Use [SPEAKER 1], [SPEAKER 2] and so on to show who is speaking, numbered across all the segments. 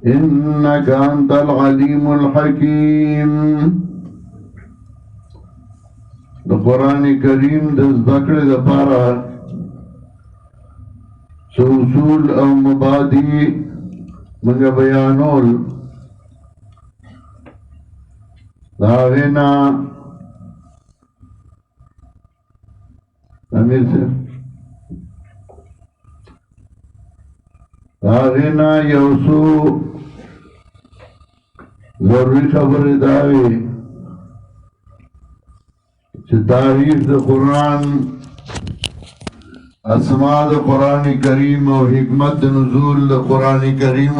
[SPEAKER 1] إنك أنت العليم الحكيم. القرآن الكريم د ذکر دپاره اصول او مبادئ منگا بیانول داغینا امیر سے داغینا یوسو ضروری خبر داوی چه تعریف د قرآن اسماء د قرآن کریم و حکمت نزول د قرآن کریم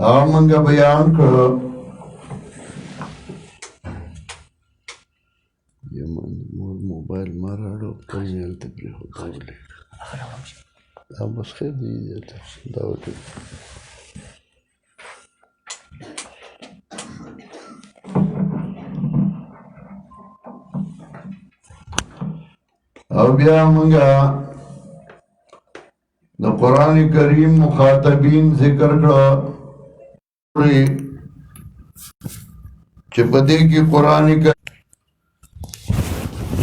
[SPEAKER 1] آمنگا بیان کرو
[SPEAKER 2] موبایل ما راړو کله یلته پرې هوتا ولې دا بس خیر دی دا وته
[SPEAKER 1] او بیا منگا د قرآن کریم مخاطبین ذکر کرو چه پدے کی قرآن کریم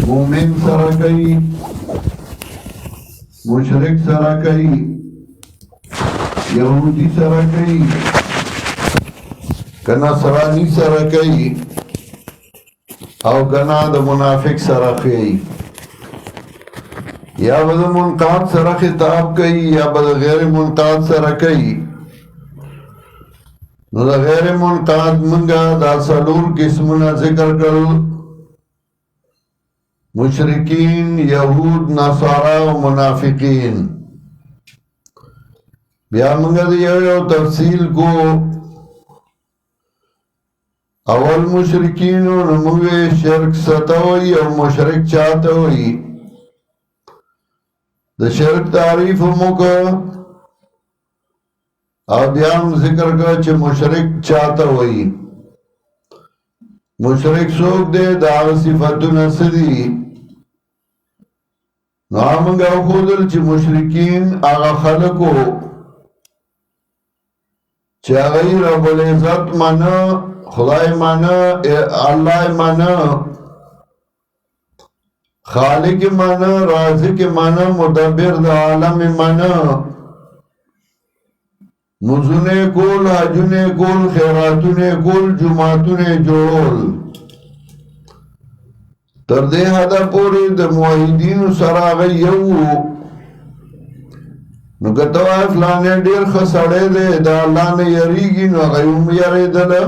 [SPEAKER 1] مومن سرا کئی مشرک سرا کئی یہودی سرا کئی کنا سرانی سرا کئی او کنا د منافق سرا کئی یا بد منقاد سره خطاب کوي یا بد غیر منقاد سره کوي نو دا غیر منقاد منگا دا سلور قسمنا ذکر کرل مشرکین یہود نصارا و منافقین بیا منگا دیو تفصیل کو اول مشرکین و نموے شرک ستوئی او مشرک چاہتوئی د شرک تعریف موکا او بیام ذکر کا چه مشرک چاہتا ہوئی مشرک سوک دے دا صفتو نصدی نو آمنگا خودل چه مشرکین آغا خلقو چه آغای رب العزت مانا خدای مانا اللہ مانا خالق مانا رازق مانا مدبر دا عالم مانا مزنے کول حجنے کول خیراتنے کول جماعتنے جوڑول تردے حدا پوری دا موحیدین سراغی یو نو کتوا فلانے دیر خسڑے دے دا اللہ نے یریگی نو غیوم یری دلا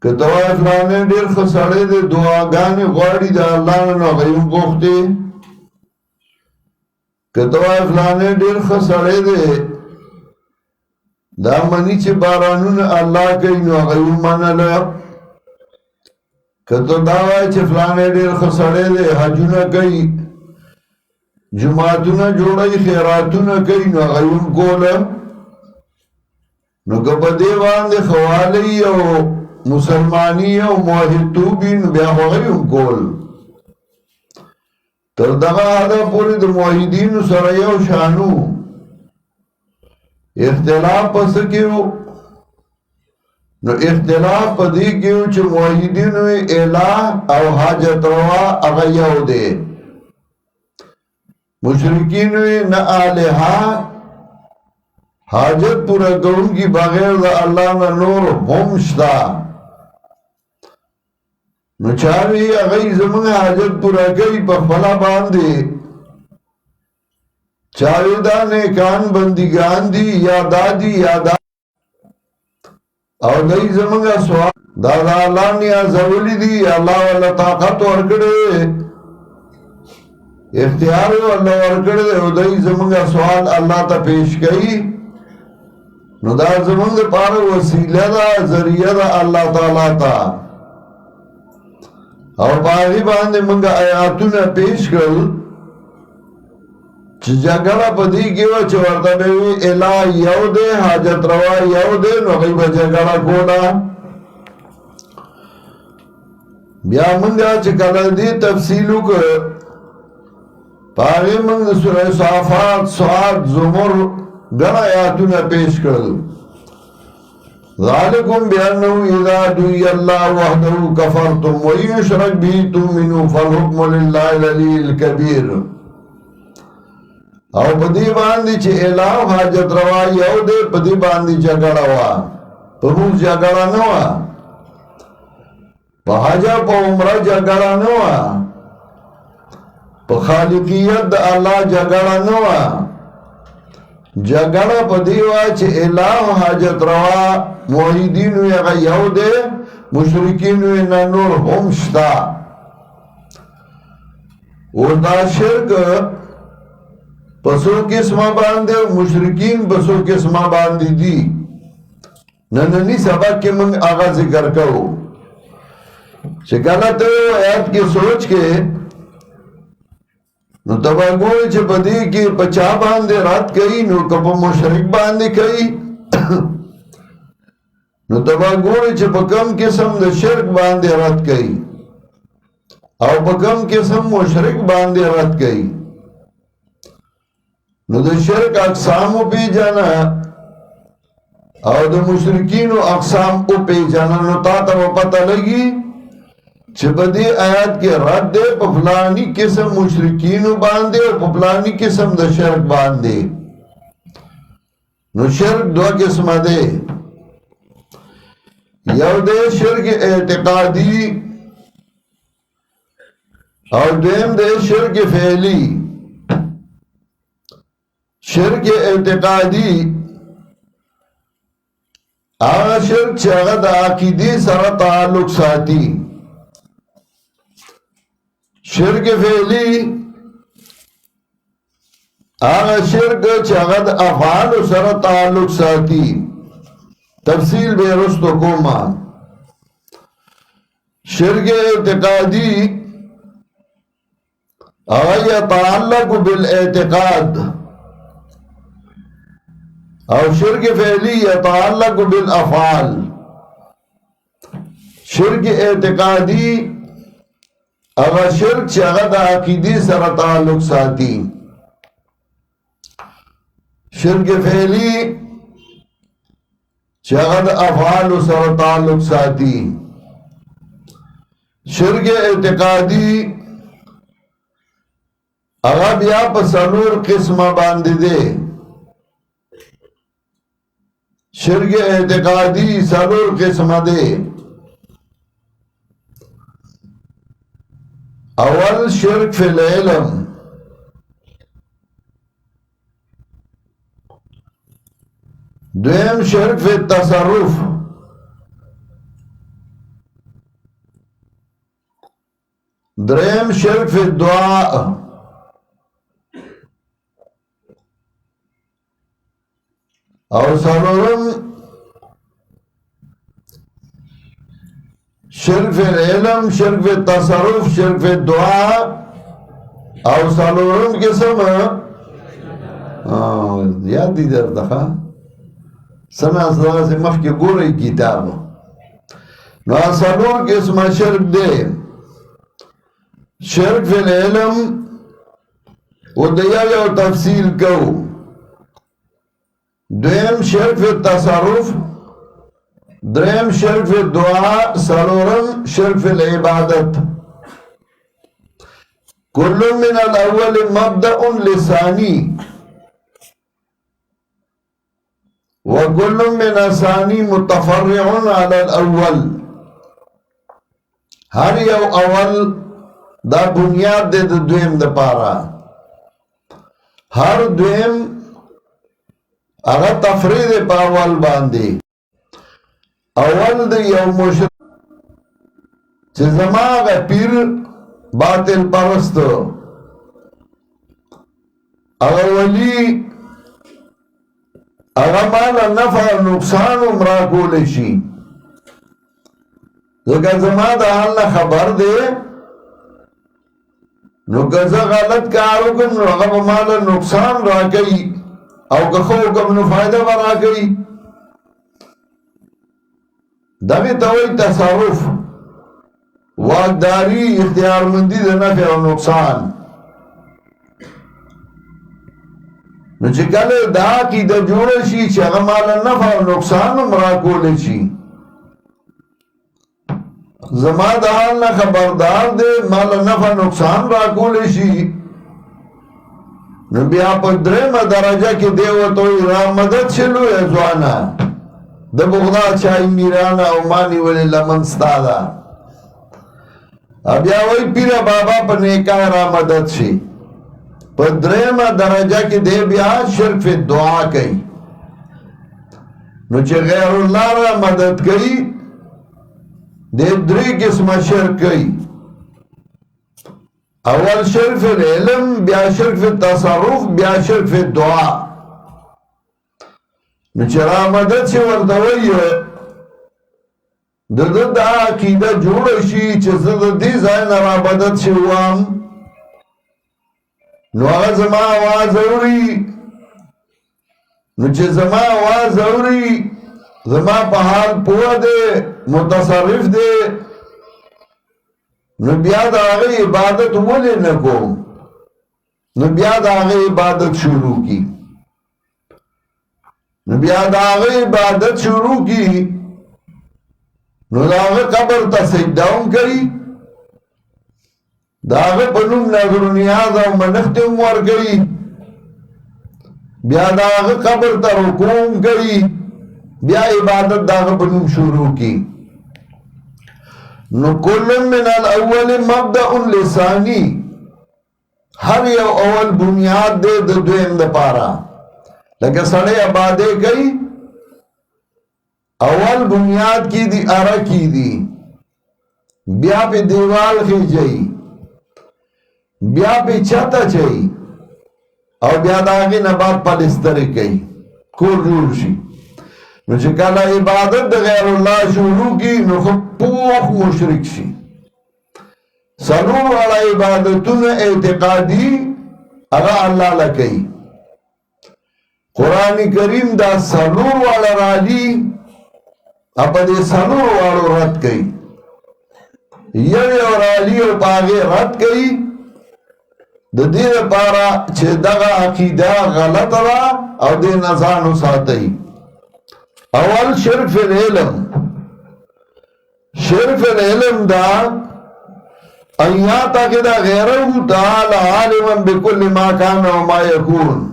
[SPEAKER 1] که دوائی فلانے دیر خسڑے دے دعاگانی غواری دا اللہ نو غیوم گوختے که دوائی فلانے دیر خسڑے دے دا منی چه بارانون اللہ کئی نو غیوم منالا که تو دوائی چه فلانے دیر خسڑے دے حجونا کئی جماعتونا جوڑای خیراتونا کئی نو غیوم کولا نو کپا دیوان دے خوالی او مسلمانی او موحدوبین بیا غیوم کول تر دغا آدھا پوری در موحدین سر یو شانو اختلاف پس کیو نو اختلاف پا دی کیو چه موحدین وی الہ او حاجت روا اغیو دے مشرکین وی نا آلہا حاجت پورا کرن کی بغیر دا اللہ نا نور ہمشتا نو چاوی اغی زمان حاجت پورا کئی پا خلا باندے چاوی دا نیکان بندگان دی یا دادی یا دا او دای زمان سوال دا اللہ نیا زولی دی اللہ والا طاقت ورکڑے اختیار اللہ ورکڑے او دای زمان سوال اللہ تا پیش کئی نو دا زمان دا پار وسیلہ دا ذریعہ دا اللہ تعالیٰ تا او باغی باندے منگا آیاتونا پیش کرل چی جگڑا پا دی گیو چی ورطا بیوی الہ یو دے حاجت روا یو دے نو غیب جگڑا کولا بیا منگا چی کلا دی تفصیلو کر پاگی منگ سورہ صافات سعاد زمر گنا آیاتنا پیش کرل ذالکم بیانو اذا دوی اللہ وحدہ کفرتم وین شرک بھی تؤمنوا فالحکم للہ العلی الکبیر او پدی باندی چه الہ حاجت روا یو دے پدی باندی جگڑا وا پموز جگڑا نوا پا حجا پا عمرہ جگڑا نوا پا خالقیت دا اللہ جگڑا نوا جگڑا پا دیوا چه الہ حاجت روا موحیدینو یغا یو دے مشرکینو اینا نور هم شتا اور دا شرک پسو قسمہ باندے مشرکین پسو قسمہ باندی دی نننی سبق کے منگ آغا ذکر کرو شکلت ایت کی سوچ کے نو تباگوئی چھ پدی کی پچا باندے رات کئی نو کپا مشرک باندے کئی نو تباگوئی چھ پکم قسم دا شرک باندے رات کئی او پکم قسم مشرک باندے رات کئی نو دا شرک اقسامو پی جانا او دا مشرکینو اقسام او پی جانا نو تا تا پتہ لگی چھ بدی آیات کے رد دے پفلانی قسم مشرکینو باندے اور پفلانی قسم دا شرک باندے نو شرک دو قسم دے یو دے شرک اعتقادی اور دیم دے شرک فعلی شرک اعتقادی آغا شرک چاگا دا عقیدی سر تعلق ساتی شرک فعلی آغا شرک چاگا دا افعال سر تعلق ساتی تفصیل بے رستو کوما شرک اعتقادی آغا یتعلق بالاعتقاد اور شرک فعلی یتعلق بالافعال شرک اعتقادی اگر شرک چاگا دا عقیدی سر تعلق ساتی شرک فعلی چاگا دا افعال سر تعلق ساتی شرک اعتقادی اگر بیا پسنور قسمہ باندی دے شرک اعتقادی سرور قسم دے اول شرک فی العلم دویم شرک فی التصرف دریم شرک فی الدعاء اور سرورم شرک فی العلم شرک فی التصرف شرک فی الدعاء اور سرورم قسم یاد دی در دخوا سنا صدا سے مخ کے گو رہی کتاب نو سرور قسم شرک دے شرک فی العلم و دیال و تفصیل کو دویم شرک فی التصرف دریم شرک فی الدعاء سرورم شرک فی العبادت کل من الاول مبدأ لسانی وکل من ثانی متفرع علی الاول ہر یو اول دا بنیاد دے دا دویم دا پارا ہر دویم اگر تفرید پا اول باندے اول دا یو مشرک چه زمان اگر پیر باطل پرست اگر ولی اگر مالا نفع نقصان امرا کولشی لیکن زمان دا حال خبر دے نو کزا غلط کارو کن نو اگر مالا نقصان را کئی او که خو کم نو فائدہ برا گئی دمی توی تصرف واقداری اختیار مندی دے نفع و نقصان نو چې کله دا عقیده جوړه شي چې هغه ماله نفع او نقصان هم راکولی شي زما د حال نه خبردار دی ماله نفع نقصان راکولی شي نو بیا په درېمه درجه کې دی ورته وایي را مدد شي لویه ځوانه د بغدا چای میرانه او ما نیولې لمن ستا ده بیا وایي پیره بابا په نیکای را مدد شي په درېمه درجه کې دی بیا شرک فی دعا کوي نو چې غیر الله را مدد کوي دی درې قسمه شرک کوي اول شرک فی العلم بیا شرک فی التصرف بیا شرک فی الدعا نو چې را مدد شي ورته وایي د ده دا عقیده جوړه شي چې زه د دې ځای نه را مدد شوم نو هغه زما آواز اوري نو چې زما آواز اوري زما په حال پوه دی متصرف دی نو بیا د هغه عبادت ولې نه کوم نو بیا د هغه عبادت شروع کی نو بیا د هغه عبادت شروع کی نو د هغه قبر ته سجده هم کوي د هغه په نوم نظر و نیاز او منښت هم ورکوي بیا د هغه قبر ته رکوع هم کوي بیا عبادت د هغه په نوم شروع کی نو کل من الاول مبدأ لسانی هر یو اول بنیاد دے د دویم د پارا لکه سړی آبادې کوي اول بنیاد کی دی اره کی دی بیا پہ دیوال خیجئی بیا پہ چھتا چئی او بیا داغی نبات پلستر کئی کور جوړ شي نو چې کله عبادت د غیر الله شروع کی نو خو پوخ مشرک شي سلور والا عبادتونه اعتقادي هغه الله لکئی قرآن کریم دا سلور والا رالی اپا دے سلور والو رد کئی یو رالی او پاگے رد کئی د دې لپاره چې دغه عقیده غلطه ده او دې نزانو ساتي اول شرک فی العلم شرک فی العلم دا ایاتا که دا غیره تعالی عالما بكل ما کان و ما یکون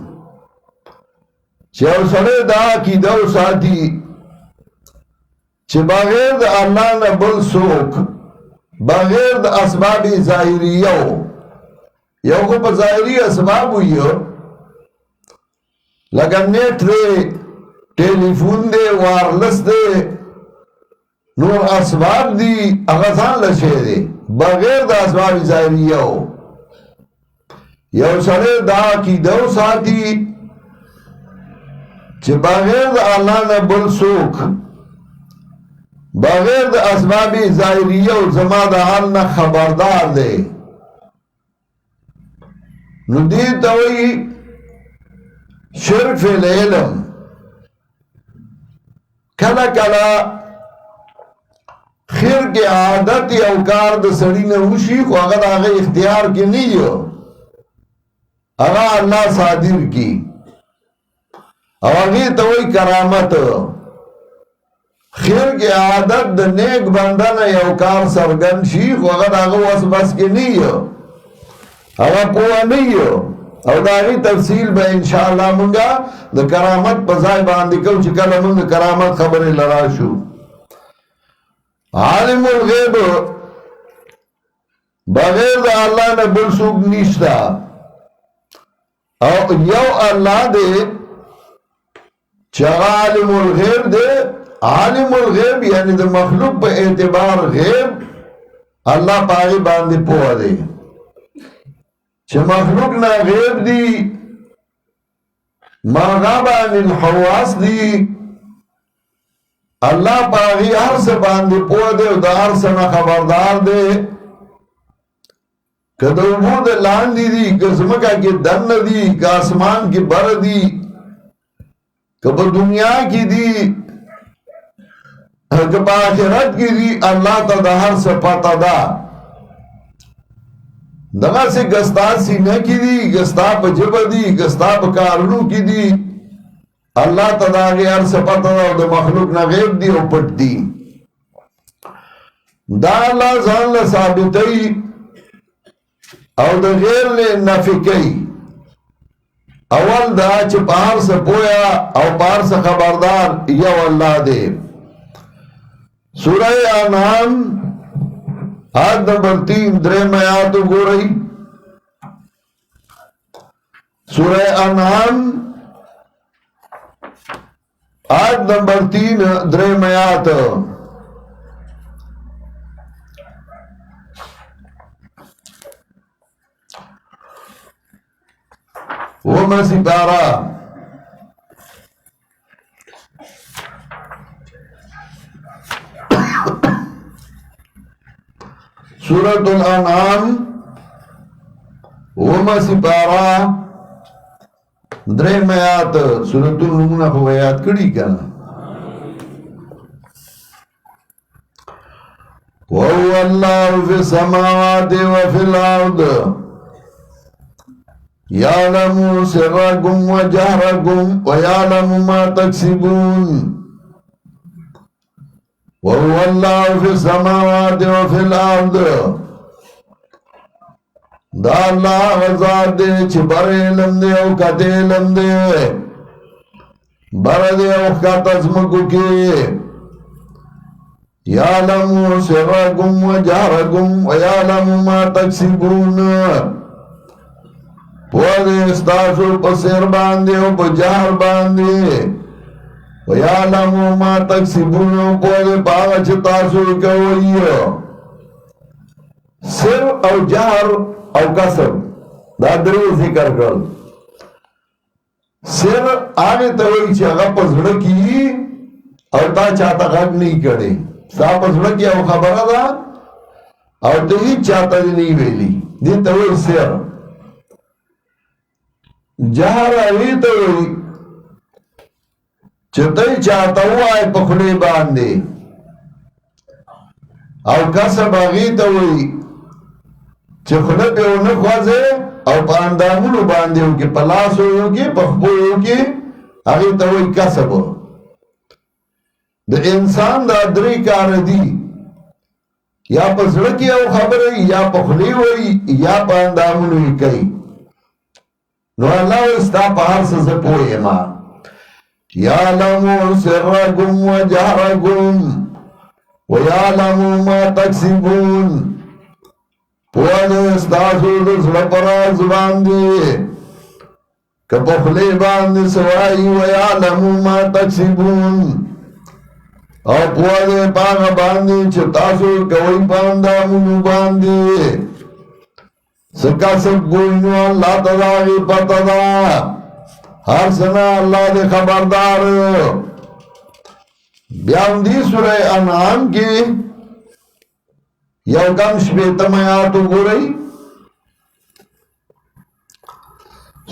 [SPEAKER 1] چې او سره دا عقیده او ساتي چې بغیر د الله نه بل څوک بغیر د اسباب ظاهریه یو خو په ظاهري اسباب ویو لکه نیټ دی ټلیفون دی وایرلس دی نور اسباب دی هغه ځان له شی دی بغیر د اسباب ظاهریه یو سره دا عقیده ساتي چې بغیر د الله نه بل څوک بغیر د اسباب ظاهریه او زما د حال نه خبردار دی نو دی توئی شرک فی العلم کلا کلا خیر کی عادت او کار د سړی نه وشي خو هغه د هغه اختیار کې نه یو هغه الله صادر کی او هغه توئی کرامت خیر کی عادت د نیک بندنه یو کار سرګن شي خو هغه د هغه وس بس کې نه یو هغه پوه نه یو او دا غي تفصیل به ان شاء الله مونږه د کرامت په ځای باندې کوم چې کله مونږ کرامت خبره لرا شو عالم الغیب بغیر د الله نه بل څوک نشتا او یو الله دې چې عالم الغیب دې عالم الغیب یعنی د مخلوق په اعتبار غیب الله پاغي باندې پوه دی چې مخلوق نه غیب دی ما غاب عن الحواس دی الله پاغي هر څه باندې پوه دی او د هر څه نه خبردار دی کله وو د لاندې دی کزمکا کې دن دی که اسمان کې بر دی که په دنیا کې دی که په آخرت کې دی الله ته د هر څه پته ده دغه سي ګستا سینه کې دي ګستا په جبه دي ګستا په کارونو کې دي الله تعالی هر څه پته او د مخلوق نه غیب دي او پټ دي دا الله ځان له ثابتي او د غیر له نفي کوي اول دا چې پار څه پویا او پار څه خبردار یو الله دی سورہ انعام آیت نمبر 3 دریم آیات وګورئ سورہ انعام آیت نمبر 3 دریم آیات وما سپارا سورۃ الانعام وما سپارا دریم آیات سورۃ النمونه خو آیات کړي کنه وهو الله في السماوات وفي الارض يعلم سركم وجهركم ويعلم ما تكسبون وهو الله في السماوات وفي الارض دا الله غزاد دے چھ بر علم دے او کت علم دے بر دے او کت ازمکو کی یعلم سرکم و جہرکم و یعلم ما تکسبون پوادے استاسو پسر باندے او پجہر باندے و یعلم ما تکسبون پوادے پاگا چھتاسو کوئی سر او جہر او کسب دا درې ذکر کړل سر هغه ته وایي چې هغه په زړه کې او تا چاته غږ نه کړي ستا په زړه کې او خبره ده او ته هیڅ چاته نه ویلي دې ته وایي سر جهر هغې ته وایي چې ته چاته ووایې په خولې باندې او کسب هغې ته وایي چې خله په ونه خوځي او په اندامونو باندې او کې پلاسو یو کې پخپو یو کې هغه ته وایي کسب د انسان دا درې کار دي یا په زړه کې او خبره یا په خله وایي یا په اندامونو یې کوي نو الله استا په هر څه زه پوهیم یعلم سرکم وجهرکم ویعلم ما تکسبون پوانه استاسو دزل پراز باندی کپخلی باندی سوائی ویعلمو ما تکسبون او پوانه پاگا باندی چتاسو کوئی پاندامونو باندی سکا سب گوینو اللہ تداغی پتدا ہر سنا اللہ دے خبردار بیان دی سورہ انعام کی یو کم شپیتم آیاتو گو رئی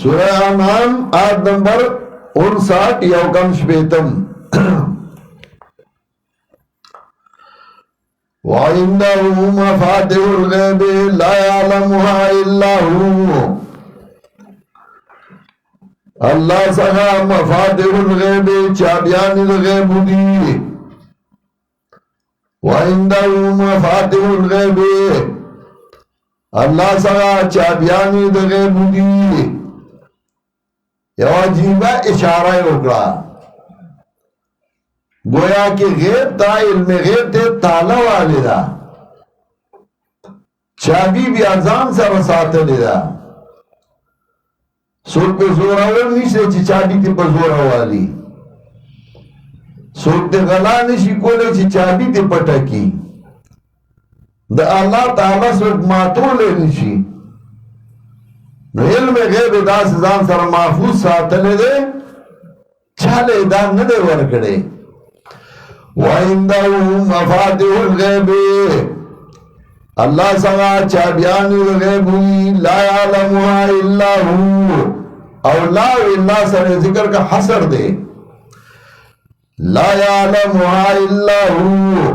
[SPEAKER 1] سورہ انعام آیت نمبر 59 یو کم شپیتم وَعِنْدَهُ مَفَاتِحُ الْغَيْبِ لَا يَعْلَمُهَا إِلَّا هُوَ اللہ سخا مفاتح الغیب چابیان الغیب دی وَعِنْدَهُ مَفَاتِحُ الْغَيْبِ اللہ سخا چابیان الغیب دی یو عجیبہ اشارہ اکڑا گویا کہ غیب تا علم غیب تے تالا والے دا چابی بھی ازان سر ساتھ لے دا سوک پہ زورا ور نیسے چی چابی تے پہ زورا والی سوک تے غلا نشی کولے چی چابی تے پٹا کی دا اللہ تعالیٰ سوک ماتو لے نشی نو علم غیب دا سزان سر محفوظ ساتھ لے دے چالے دا ندے ورکڑے وَعِنْدَهُ مَفَاتِحُ الْغَيْبِ اللہ سوا چابیان الغیب لا يعلمها الا هو او لا الا سر ذکر کا حصر دے لا يعلمها الا هو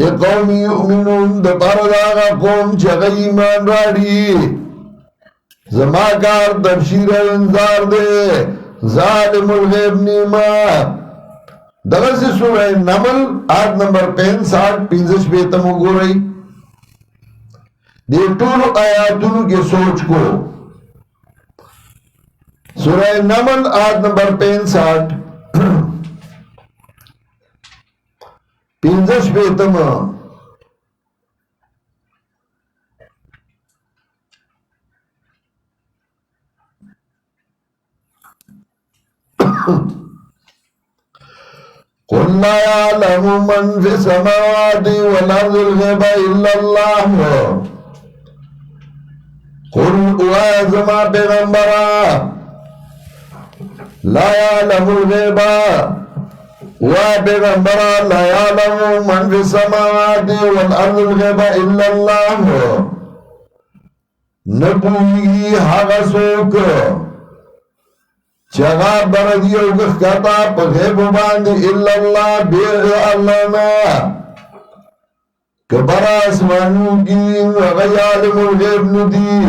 [SPEAKER 1] لقوم یؤمنون د پاره د هغه قوم چې هغه ایمان راړي زما کار تبشیر او انذار دی ظالم الغیب نیما دغه سورہ نمل آیت نمبر 65 پنځش به تم وګورئ دې ټول آیاتونو کې سوچ کو سورہ نمل آیت نمبر 65 پنځش به تم قل لا يعلم من في السماوات والأرض الغيب إلا الله قل وازما پیغمبرا لا يعلم الغيب وبيغمبرا لا يعلم من في السماوات والأرض الغيب إلا الله نبوي هغه څوک چغا بردی او گخکتا پا غیب باندی الا اللہ بیر اللہ نا کبرا اسمانو کی وغی عالم الغیب ندی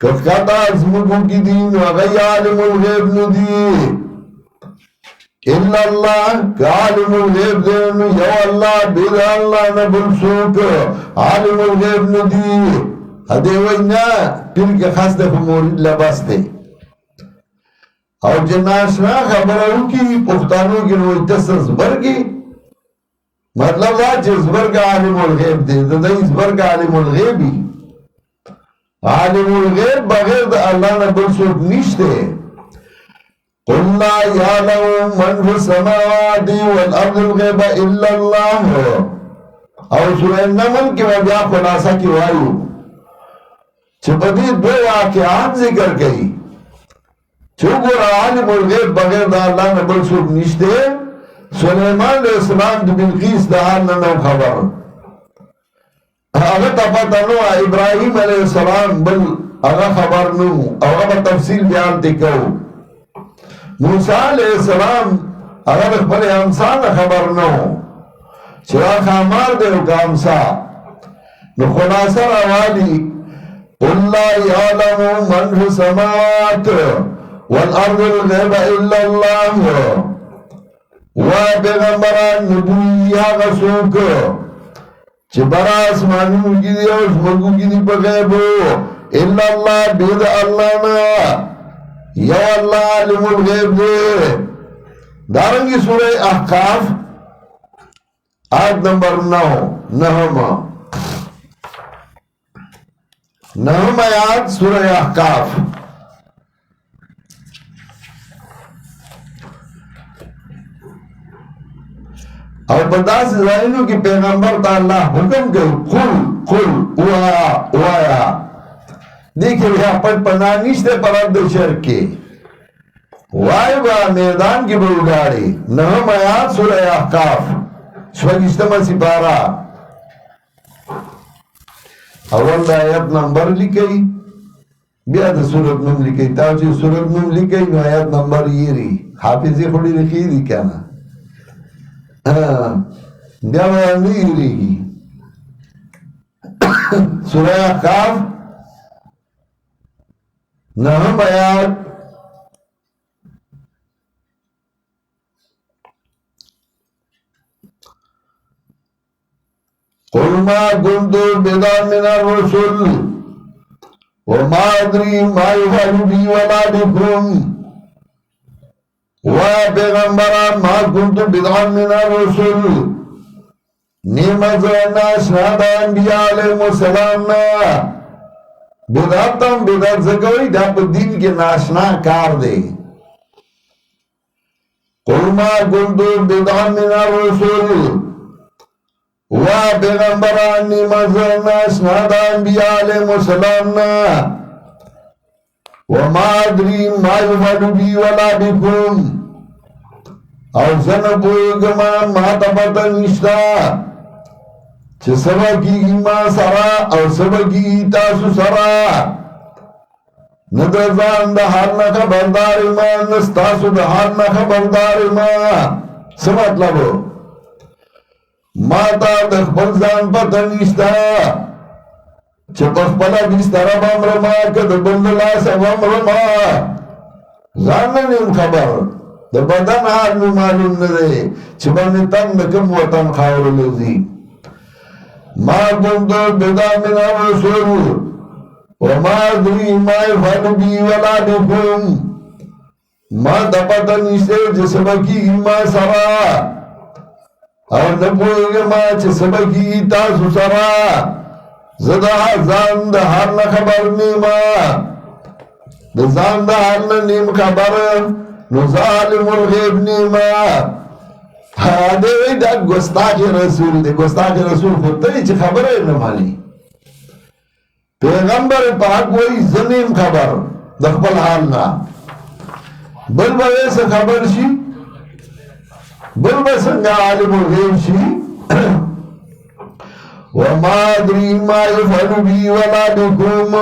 [SPEAKER 1] گخکتا اسمکو کی دین وغی عالم الغیب ندی الا اللہ که عالم الغیب دین یو اللہ بیر اللہ نبل سوک عالم الغیب ندی حدی وینا پیر کے خاص دفع مورد لباس دے او جناشنا خبرو کی پختانو کی نوی تسر زبرگی مطلب دا چه زبرگ عالم الغیب دے دا زبرگ عالم الغیبی عالم الغیب بغیر دا اللہ نبل سوک نیشتے قل لا یعلم من فی السماوات والارض الغیب الا اللہ او سورہ نمل کی وجہ خلاصہ کی وائیو چپتی دو واقعات ذکر گئی چوکر عالم الغیب بغیر دا اللہ نبل سوک نشتے سلیمان علیہ السلام دو بلقیس دا حال ننو خبر اگر تفتنو ابراہیم علیہ السلام بل اگر خبر نو اگر تفصیل بیان تکو موسیٰ علیہ السلام اگر اخبر امسان خبر نو چرا خامار دے کامسا نو خلاصہ روالی قل لا یعلم من فی السماوات والارض الغیب الا اللہ پیغمبران نبوی آغا سوک چه برا اسمانیو کی دی اور اسمانگو کی دی پا غیبو الا اللہ بید اللہ نا یا اللہ علم الغیب دے دارنگی سورہ احقاف آیت نمبر 9 نہم آیات سورہ احقاف اور بدا سے ظاہروں کی پیغمبر تا اللہ حکم کرو قل اوایا دیکھیں یہاں پت پنانیشتے پرد شرک کے وائی با میدان کی بلگاڑی نہم آیات سورہ احقاف شوگشتمہ سپارہ اول آیت نمبر لکھئی بیاد سورت نم لکھئی تاوچی سورت نم لکھئی نو آیت نمبر یہ رہی حافظی خوڑی رکھی دی کیا نا بیا بیان نہیں گی سورہ احقاف نہم آیات قل ما كنت بدعا من الرسل وما ادري ما يفعل بي ولا بكم پیغمبران ما كنت بدعا من الرسل نعمت ناشنا دا انبیاء علیہ السلام بدعتم بدعت زکوئی دا پا دین کے ناشنا کار دے قل ما كنت بدعا من الرسل پیغمبران نعمت ناشنا دا انبیاء علیہ السلام وما ادری ما یفعل بی ولا بکم او زن پویگما ما تبتا نشتا چه سبا کی ما سرا او سبا کی تاسو سرا ندرزان دا حالنا خبردار ما نستاسو دا حالنا خبردار ما سمت لبو ماتا د خپل ځان پته نشته چې په خپله بستره به مرمه که د بل د لاسه به مرمه ځان نه یم خبر د بدن حال مې معلوم نه دی چې به مې تن د کوم وطن خاورو له ځي ما كنت بدعا من الرسول وما أدري ما يفعل بي ولا بكم ما دپتا نشتے چه سبکی ما سرا او نپوئے ما چه سبکی تاسو سرا زدا زان دا حال خبر نیما دا زان دا حال نیم خبر نو ظالم الغیب نیما دیوی دا گستاخ رسول دی گستاخ رسول خودتای چه خبره نمانی پیغمبر پاک وی زنیم خبر دخبل حالنا بل بویسا خبر شی بل بسنگا عالم الغیب شی وما ادری ما یفعل بی ولا بکم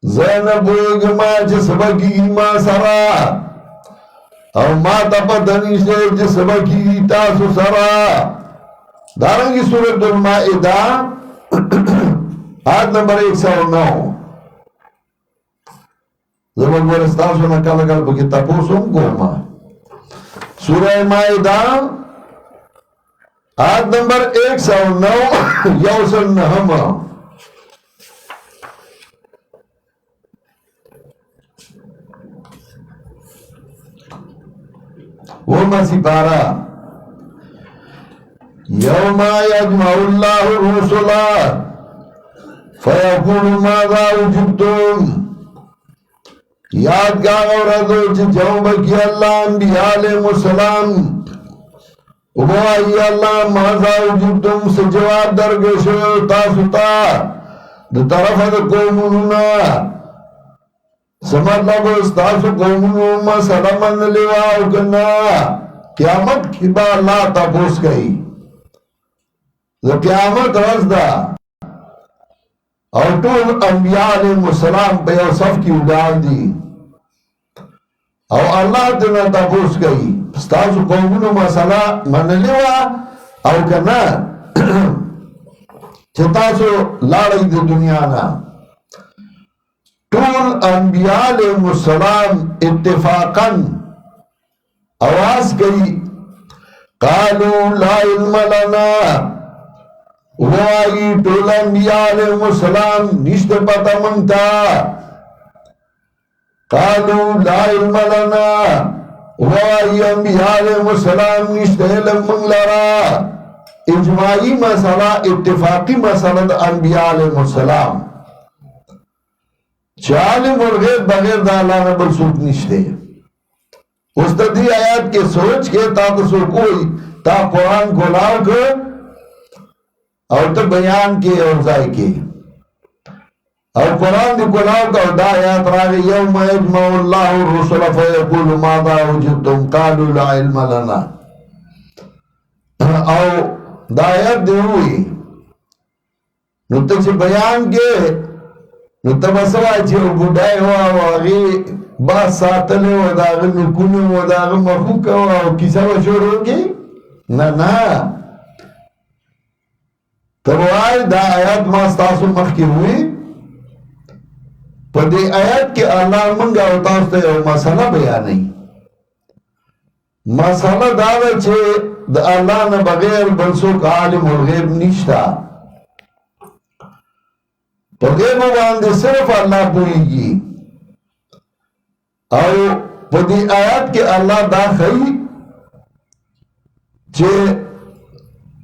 [SPEAKER 1] زینب ویگما چه سبکی ما سرا او ما تپتنی سے چه سبکی تاسو سرا دارنگی سورت المائدہ آیت نمبر 109 زمان ورستاسو نکل کل بکی تپوسم گوما سورہ مائدہ آیت نمبر 109 یوسن نحم ومسی پارا یوم یجمع اللہ الرسل فیقول ماذا اجبتم یاد کا غورتو چی جاؤں بکی اللہ انبیاء علیہ السلام وہی اللہ ماذا اجبتم سے جواب درگشو تاسوتا دو طرف دا قومونونا سمطلب استاسو قومونو سلامن لیواو کنا قیامت کی با اللہ تپوس گئی قیامت رز دا اور طول انبیاء علیہ السلام پہ یوسف کی اگار دی اور اللہ تینا تپوس گئی ستاسو قومونو مسئلہ من لیوا او کنا چھتاسو لارئی دی دنیا نا طول انبیاء علیہ السلام اتفاقاً آواز گئی قالوا لا علم لنا وہی طول انبیاء علیہ السلام نشت پتا منگتا قالوا لا علم لنا وہی انبیاء علیہ السلام نشت علم منگ لرا اجماعی مسئلہ اتفاقی مسئلہ انبیاء علیہ السلام عالم الغیب بغیر دا اللہ نے بلسوک نشتے اس تا دی آیات کے سوچ کے تا تسو کوئی تا قرآن کو لاؤ کر اور تا بیان کے اور ذائی کے اور قرآن دی کو لاؤ کر دا آیات راگی یوم اجمع اللہ الرسول فیقول ماذا وجدتم قالوا لا علم لنا اور دا آیات دی ہوئی نو تک سے بیان کے نو تب سوا چه بودای و آغی باس ساتلی و داغی نکونی و داغی مخوک و کسا و شروع کی نا نا تب آئی دا آیات ماستاسو مخی ہوئی پا دی آیات کی اللہ منگا و تاستے و مسئلہ بیانی مسئلہ دادا چه دا اللہ نا بغیر بلسوک عالم الغیب نشتا تو غیب باندے صرف اللہ پوئی گی اور پدی آیات کے اللہ دا خی چھے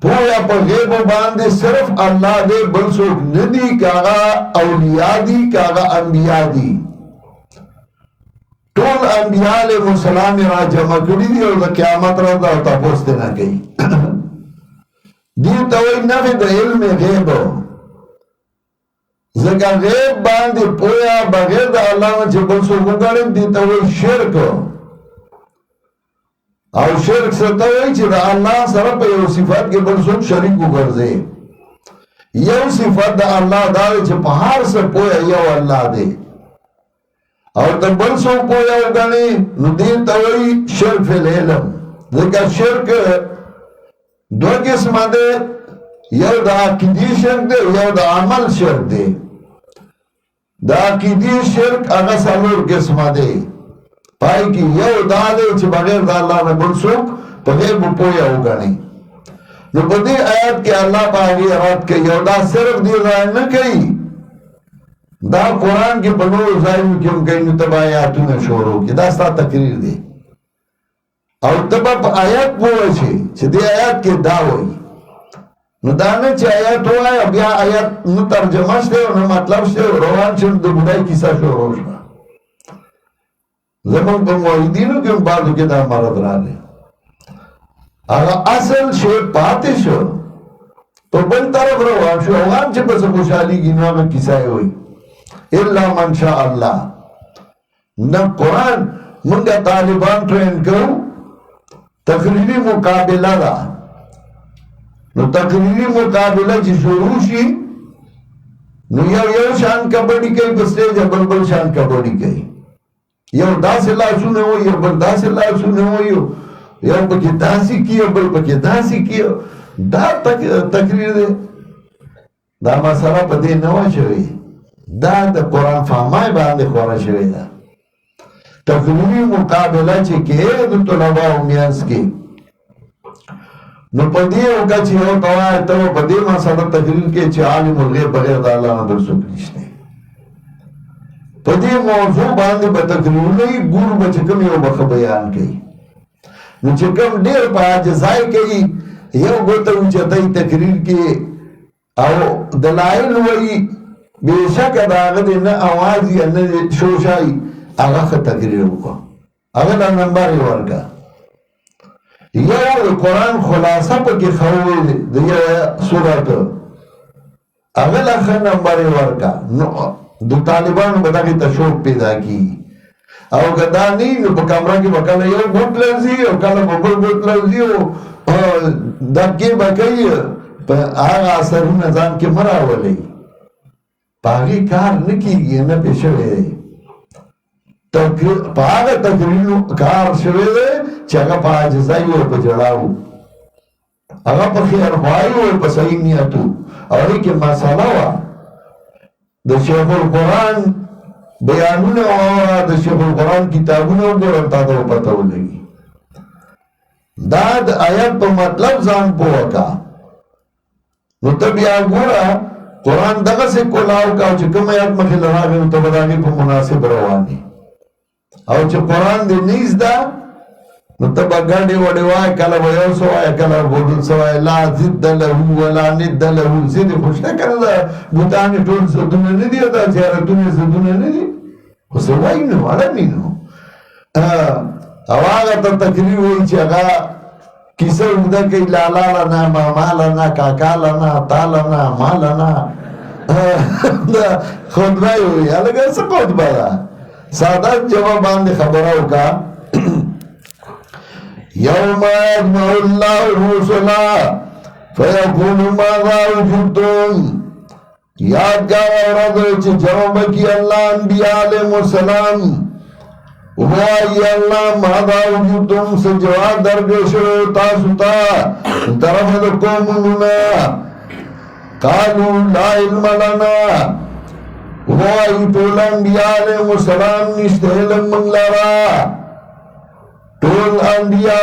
[SPEAKER 1] پویا پا غیب باندے صرف اللہ دے بلسوک ندی کاغا اولیاء دی کاغا انبیاء دی طول انبیاء علیہ السلام را جمع کری دی اور دا قیامت را دا تپوستے نہ گئی دیو توئی نفی دا علم غیب زکا غیب باندی پویا بغیر دا اللہ نے چھے بلسو گوگرم دیتا ہوئی شرک او شرک ستا ہوئی چھے دا اللہ سر پہ یو صفت کے بلسو شریک گوگرزے یو صفت دا اللہ دارے چھے پہار سے پویا یو اللہ دے اور دا بلسو پویا گوگرم نو دیتا ہوئی شرک فی العلم زکا شرک دو قسمه ده یو د عقیدی شرک ده یو د عمل شرک ده د عقیدی شرک هغه څلور قسمه ده پای کې یو دا ده چې بغیر د الله نه بل څوک په غیب پوهه وګڼي نو په دې آیات کې الله باندې رات کوي یو دا صرف دی نه کوي دا قرآن کې په نور ځایونو کې هم کوي نو تبا آیاتونه شروع کې دا ستا تقریر دی او تبا په آیات پوه شي چې دې آیات کې دا وایي نو دا نه چې آیات وایي بیا آیات نو ترجمه شته او نو مطلب شته روان شي د بډای کیسه شروع شوه زمونږ په موحدینو کې هم بعضو کې دا مرض راغلی هغه اصل شی پاتې شو په بل طرف روان شو هغه چې پس خوشحالېږي نو هغه کیسه یې وایي الا من شاء الله نه قرآن منگا طالبان ٹرین کرو تقریری مقابلہ دا نو تقریری مقابلہ چی شروع شی نو یو شان کبڑی کئی بسٹیج بل بل شان کبڑی کئی یو دا سے لاسونے ہو یو بل دا سے لاسونے ہو یو پکی داسی کیو بل پکی داسی کیو دا تقریر دے دا مسئلہ پا دے نوا شوی دا د قرآن فهمای باندې خورا شوی دا تقریری مقابله چې کې د طلباو میانس کې نو په دې وکړه چې یو توای ته په دې مسله تقریر کې چې عالم الغیب بغیر د الله نه بل څوک نشته په دې موضوع باندې به تقریر نه ګور به چې کوم یو مخ بیان کوي نو چې کوم ډیر په اجزای کوي یو ګوته چې دای تقریر کې او دلایل وایي بیشک داغه دی نه آواز یا نه شوشای هغه ښه تقریر وکړه هغه دا نمبر یې ورکړه یو د قرآن خلاصه پکې ښه وویلې د یو صورت هغه له ښه نمبر یې ورکړه نو د طالبانو به دغې ته شوق پیدا کېږي او که دا نه وي نو په کمره کې به کله یو ګوټ لرځي او کله به بل ګوټ لرځي او دقې به کوي په هغه اثرونه ځان کې مه راولئ پاگی کار نکیگی نا پی شوی دی پاگا تقریرو کار شوی دی چی اگا پا عجزائی وی پا جڑاو اگا پا خیر خواهی وی پا صحیح نیتو اور ایک مسئلہ وا دا شیخ القرآن بیانون وارا دا شیخ القرآن کتابون وگرم تا دا پتاو لگی دا دا آیت پا مطلب زان پوکا نو تب یا گورا قرآن دغه سے کولاو کا چې کوم آیات مخې لراغی نو ته به د هغې په مناسب روانې او چې قرآن دې نیز ده نو ته به ګډې وډې وایې کله به یو څه وایې کله به بل څه وایې لا ضد له ولا ند له ځینې خو شته که نه ده بوتانې ټول ضدونه نه دي او دا زیارتونه ضدونه نه دي خو څه وایي نو اړمي نو او هغه ته تقریر وایي چې هغه کیسه اوږده کوي لالا لنا ماما لنا کاکا لنا تا لنا ما لنا خطبه یې وایي هلکه څه خطبه ده ساده جواب باندې خبره وکړه یوم یجمع الله الرسل فیقول ماذا اجبتم یادګار ورځ چې جواب کوي الله انبیاء علیهم السلام وای الله ماذا وجدتم سجواب درګشو تاسو ته طرف د قومونو قالوا لا علم لنا وای ټول انبیاء علیهم السلام نشته علم من لرا ټول انبیاء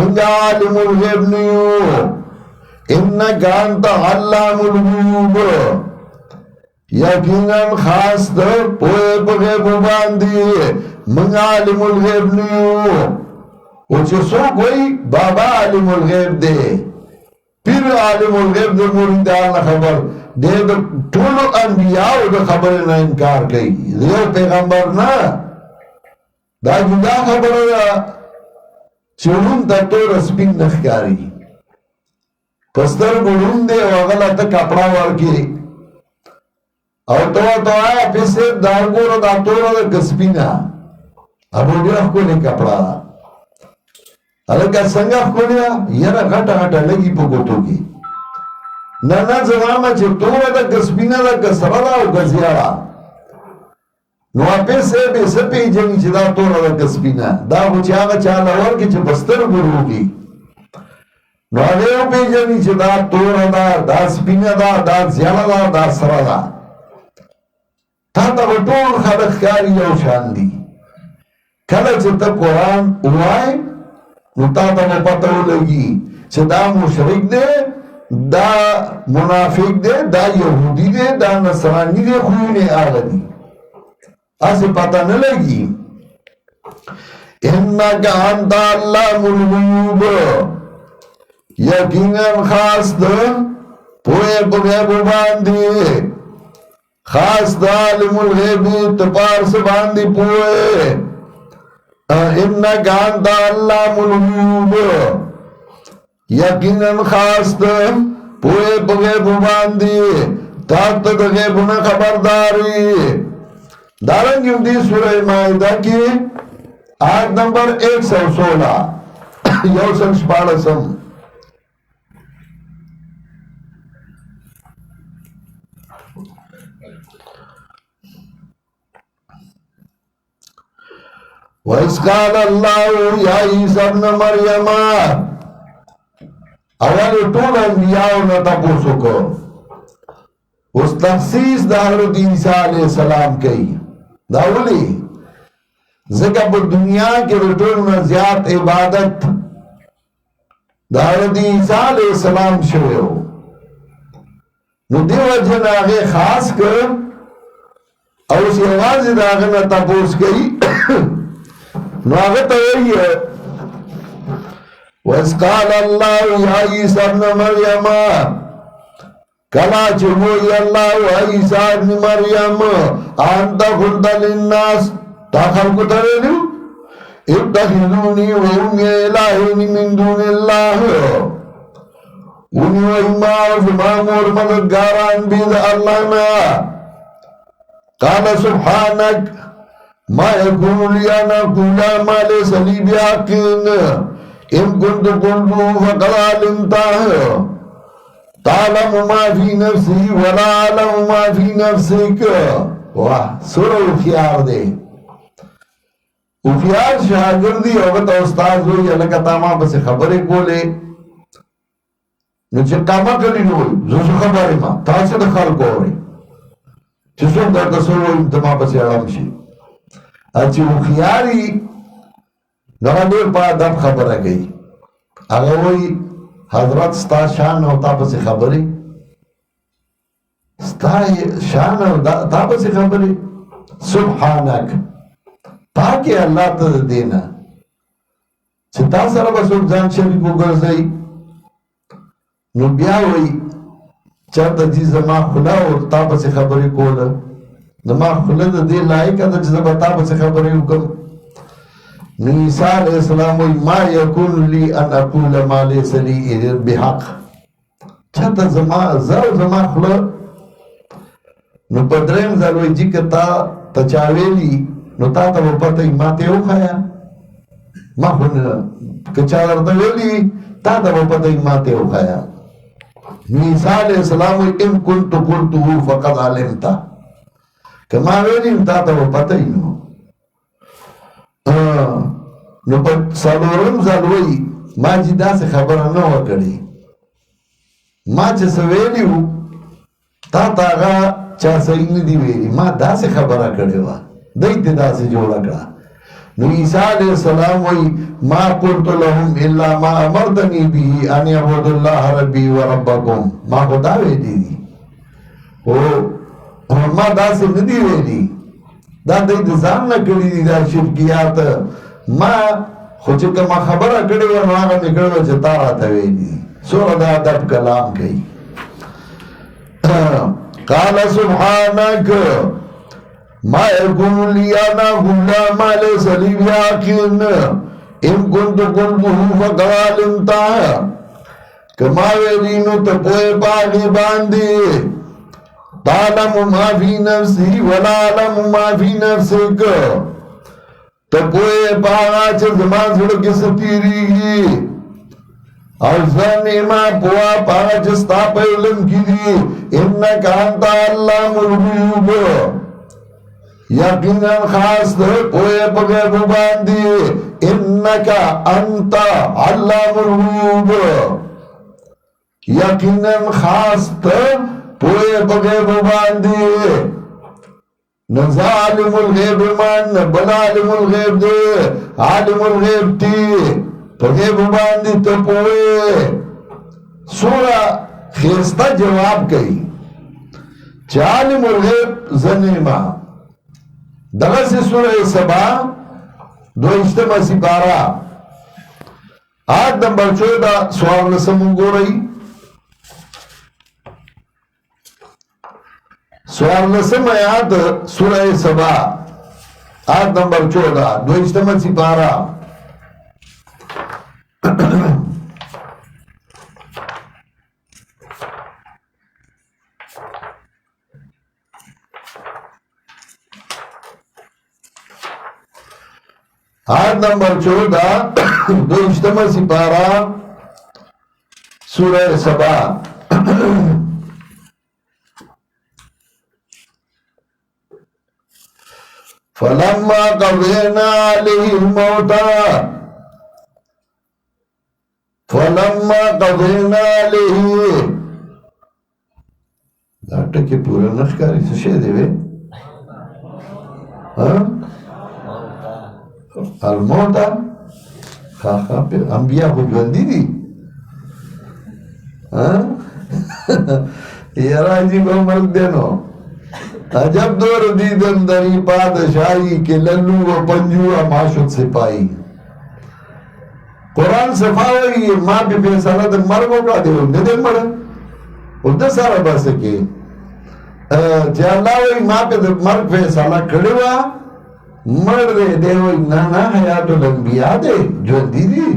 [SPEAKER 1] من عالم الغیب نیو انک انت علام الغیوب یقیناً خاص دا پوئے پا غیب باندی من عالم الغیب نیو او چه سو کوئی بابا عالم الغیب دے پیر عالم الغیب دے موریدان خبر دے دا طولو انبیاء دا خبر نا انکار کئی دیو پیغمبر نا دا جدا خبر دا چونون تا تو رسپین نخکاری پستر گلون دے وغلط کپڑا ورکی او تو آیا پیسے دارگو رو داتو رو دا کسپینا ابو ڈیرخ کو لے کپڑا الگا سنگا خونیا یرا غٹا غٹا لگی پا گوتو کی نا زماما چه تو رو دا کسپینا دا کسرا دا او گزیارا نو پیسې به سپې جنې چې دا توره ده که سپینه دا خو چې هغه چاله ورکړي چې په سترګو روږي نو هغې وپېژني چې دا توره ده دا سپینه ده دا زیړه ده دا سره ده تا ته به ټول خلک ښکاري یو شان دي کله چې ته قرآن ووایې نو تا ته به پته ولګي چې دا مشرک دی دا منافق دی دا یهودي دی دا نصراني دی خویونه هغه دي اسے پتہ نہ لگی انکا انتا علام الغیوب یقیناً خاص دا پوئے بغیب باندی خاص دا علم الغیب تپار سے باندی پوئے انکا انتا علام الغیوب یقیناً خاص دا پوئے بغیب باندی تاکت دا غیبنا خبرداری دارنگی دی سورہ مائدہ کی آیت نمبر 116 یوسن شپارسم وَإِذْ قَالَ اللَّهُ يَا عِيسَى ابْنَ مَرْيَمَ اول طول انبیاء نتپوسو کو اس تخصیص دا حضرت عیسیٰ علیہ السلام کئی داولی ذکر پر دنیا کے رٹول میں زیاد عبادت دا حضرت عیسیٰ علیہ السلام شوئے ہو نو دیو جن آگے خاص کر اور اسی آواز دا آگے میں تپوس گئی نو آگے تو یہی ہے وَإِذْ قَالَ اللَّهُ يَا عِيسَى ابْنَ مَرْيَمَ کلا چوئی اللہ و عیسیٰ ابن مریم آنتا خلط للناس تا خلقو تریلیو اتخذونی و امی الہین من دون اللہ انہی و ایمان زمامور مددگاران بید اللہ نا قال سبحانک ما یکون لیانا کولا مال سلیب یاقین ان کنت قلتو فقد علمتاہ تعلم ما فی نفسی ولا علم ما فی نفسک واہ سورہ اخیار دے اخیار شاگردی اوگتا استاذ ہوئی لکا تاما بس خبرے کولے نو چه کاما کلی نوئی زوزو خبرے ما تاسے دخل کو رہی چسو در کسولو انتما بس علم شی اچھی اخیاری نوہ دیر پا دب خبرہ گئی اگر وہی حضرت ستا شان ہوتا پسی خبری ستا شان ہوتا پسی خبری سبحانک پاکی اللہ تا دینا چھتا سر بس اگزان شریف کو گرزائی نو بیا ہوئی چرتا جی زمان خلا ہوتا پسی خبری کولا زمان خلا دا دی لائکا دا جزا بتا پسی خبری حکم عیسیٰ علیہ السلام وی ما یکون لی ان اقول ما لیس لی اذن بحق چھتا زمان خلا نو پدرین زلوی جی کتا تچاویلی نو تا تا وہ پتہ ما تیو خایا ما خون کچالر دویلی تا تا وہ پتہ ما تیو خایا عیسیٰ علیہ السلام وی ام کنتو قلتو فقد علمتا کہ ما ویلی تا تا وہ پتہ ہی نو نو پر سالورم زلوی ما جی دا سے خبر نو کری ما چه سویلیو تا تاغا چا صحیح ندی ویلی ما دا سے خبر کری وا دیتی دا سے جوڑا کرا نو عیسیٰ علیہ السلام وی ما قلت لهم الا ما امرتنی بھی ان یعبد اللہ ربی و ربکم ما خدا ویلی دی ما دا سے ندی ویلی دا دیتی زان نکلی دی دا شرکیات ما خوچکا ما خبرہ کڑی و نواغا نکڑی و چتارا تویلی سورہ دا دب کلام کئی قال سبحانک ما یکون لیانا غلام علیہ سلیب یاقین ان کنت قلتو فقوالنتا کما ویلینو تپوئے پاگی باندی تعلم ما فی نفسی ولا علم ما فی نفسک تپوئے پاگا چھ زمان سڑکی ستیری گی اور زنیمہ پوا پاگا چستا پہ علم کی دی انکا انتا علام الغیوب یقینا خاص ده پوئے پغیب باندی انکا انتا علام الغیوب یقینا خاص ده پوئے پغیب باندی نزا عالم الغیب من بل عالم الغیب دے عالم الغیب تی پغیب باندی تا پوئے سورہ خیستہ جواب کئی چا عالم الغیب زنیمہ دغه سے سورہ سبا دوشتمہ سپارہ آیت نمبر 14 سوال نسمون گو رہی سوال نسم آیات سورہ سبا آیت نمبر 14 دوشتمہ سپارہ آیت نمبر 14 دوشتمہ سپارہ سورہ سبا فلما قضینا علیہ الموت فلما قضینا علیہ دا ٹکی پورا نشکاری سشے دے وے الموتا خواہ پہ انبیاء کو جوندی دی یہ راجی کو ملک دینو عجب دور دیدن دری پادشاہی کے للو و پنجو معاشد سپائی قرآن صفاوی ماں پہ فیصلہ دن مرگو کا دیو ندن مرن ادھا سارا بسکے چہ اللہ وی ماں پہ مرگ فیصلہ کڑوا مر دے دے وی نانا حیات الانبیاء دے جوندی دی